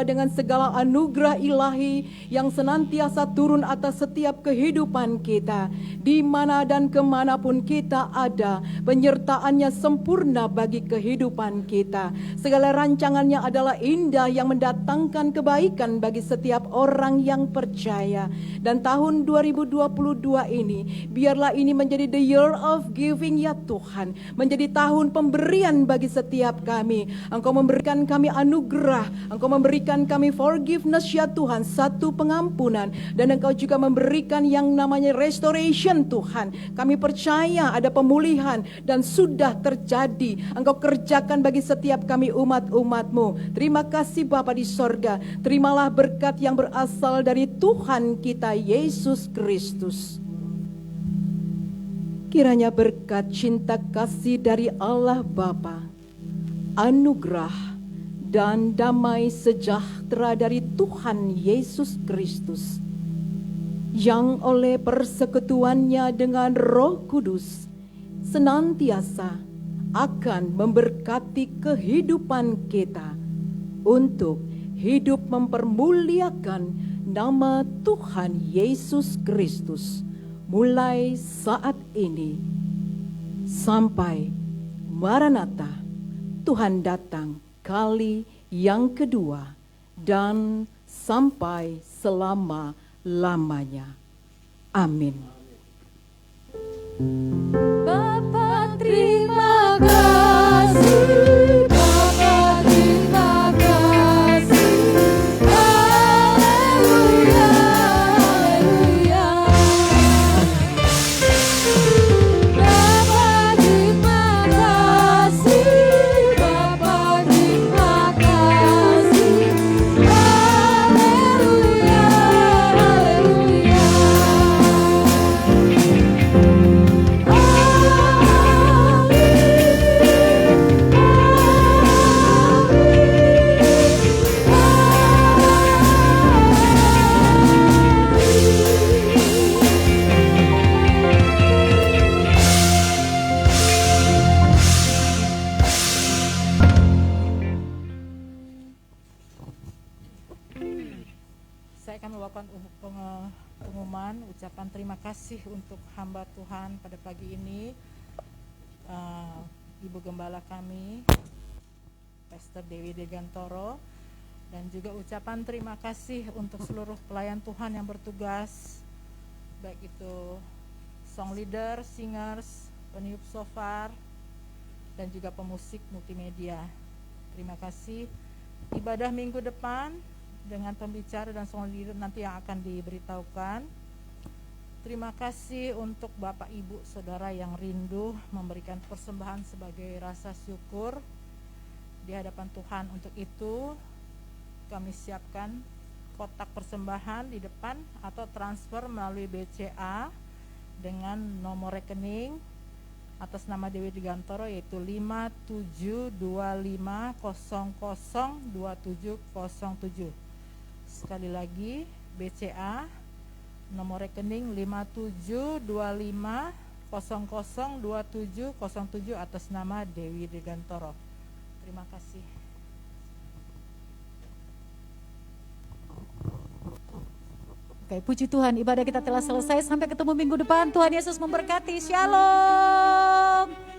dengan segala anugerah ilahi yang senantiasa turun atas setiap kehidupan kita. Di mana dan kemanapun kita ada, penyertaannya sempurna bagi kehidupan kita. Segala rancangannya adalah indah yang mendatangkan kebaikan bagi setiap orang yang percaya. Dan tahun 2022 ini, biarlah ini menjadi the year of giving ya Tuhan. Menjadi tahun pemberian bagi setiap kami. Engkau memberikan kami anugerah, Engkau memberikan kami forgiveness ya Tuhan, satu pengampunan, dan Engkau juga memberikan yang namanya restoration Tuhan. Kami percaya ada pemulihan dan sudah terjadi. Engkau kerjakan bagi setiap kami umat-umat-Mu. Terima kasih Bapa di sorga. Terimalah berkat yang berasal dari Tuhan kita Yesus Kristus. Kiranya berkat cinta kasih dari Allah Bapa, anugerah dan damai sejahtera dari Tuhan Yesus Kristus, yang oleh persekutuannya dengan Roh Kudus senantiasa akan memberkati kehidupan kita untuk hidup mempermuliakan nama Tuhan Yesus Kristus, mulai saat ini sampai Maranatha, Tuhan datang kali yang kedua, dan sampai selama-lamanya. Amin. Bapa terima kasih, Bapa terima kasih. Haleluya, haleluya. Bapa terima kasih, Bapa terima kasih. Haleluya, haleluya. Saya akan melakukan pengumuman ucapan terima kasih untuk hamba Tuhan pada pagi ini, Ibu Gembala kami, Pastor Dewi Degantoro, dan juga ucapan terima kasih untuk seluruh pelayan Tuhan yang bertugas, baik itu song leader, singers, peniup shofar, dan juga pemusik multimedia. Terima kasih. Ibadah minggu depan dengan pembicara dan song leader nanti yang akan diberitahukan. Terima kasih untuk Bapak Ibu Saudara yang rindu memberikan persembahan sebagai rasa syukur di hadapan Tuhan. Untuk itu kami siapkan kotak persembahan di depan atau transfer melalui BCA dengan nomor rekening atas nama Dewi Degantoro, yaitu 5725002707. Sekali lagi, BCA nomor rekening 5725002707 atas nama Dewi Degantoro. Terima kasih. Oke, puji Tuhan, ibadah kita telah selesai. Sampai ketemu minggu depan. Tuhan Yesus memberkati. Shalom.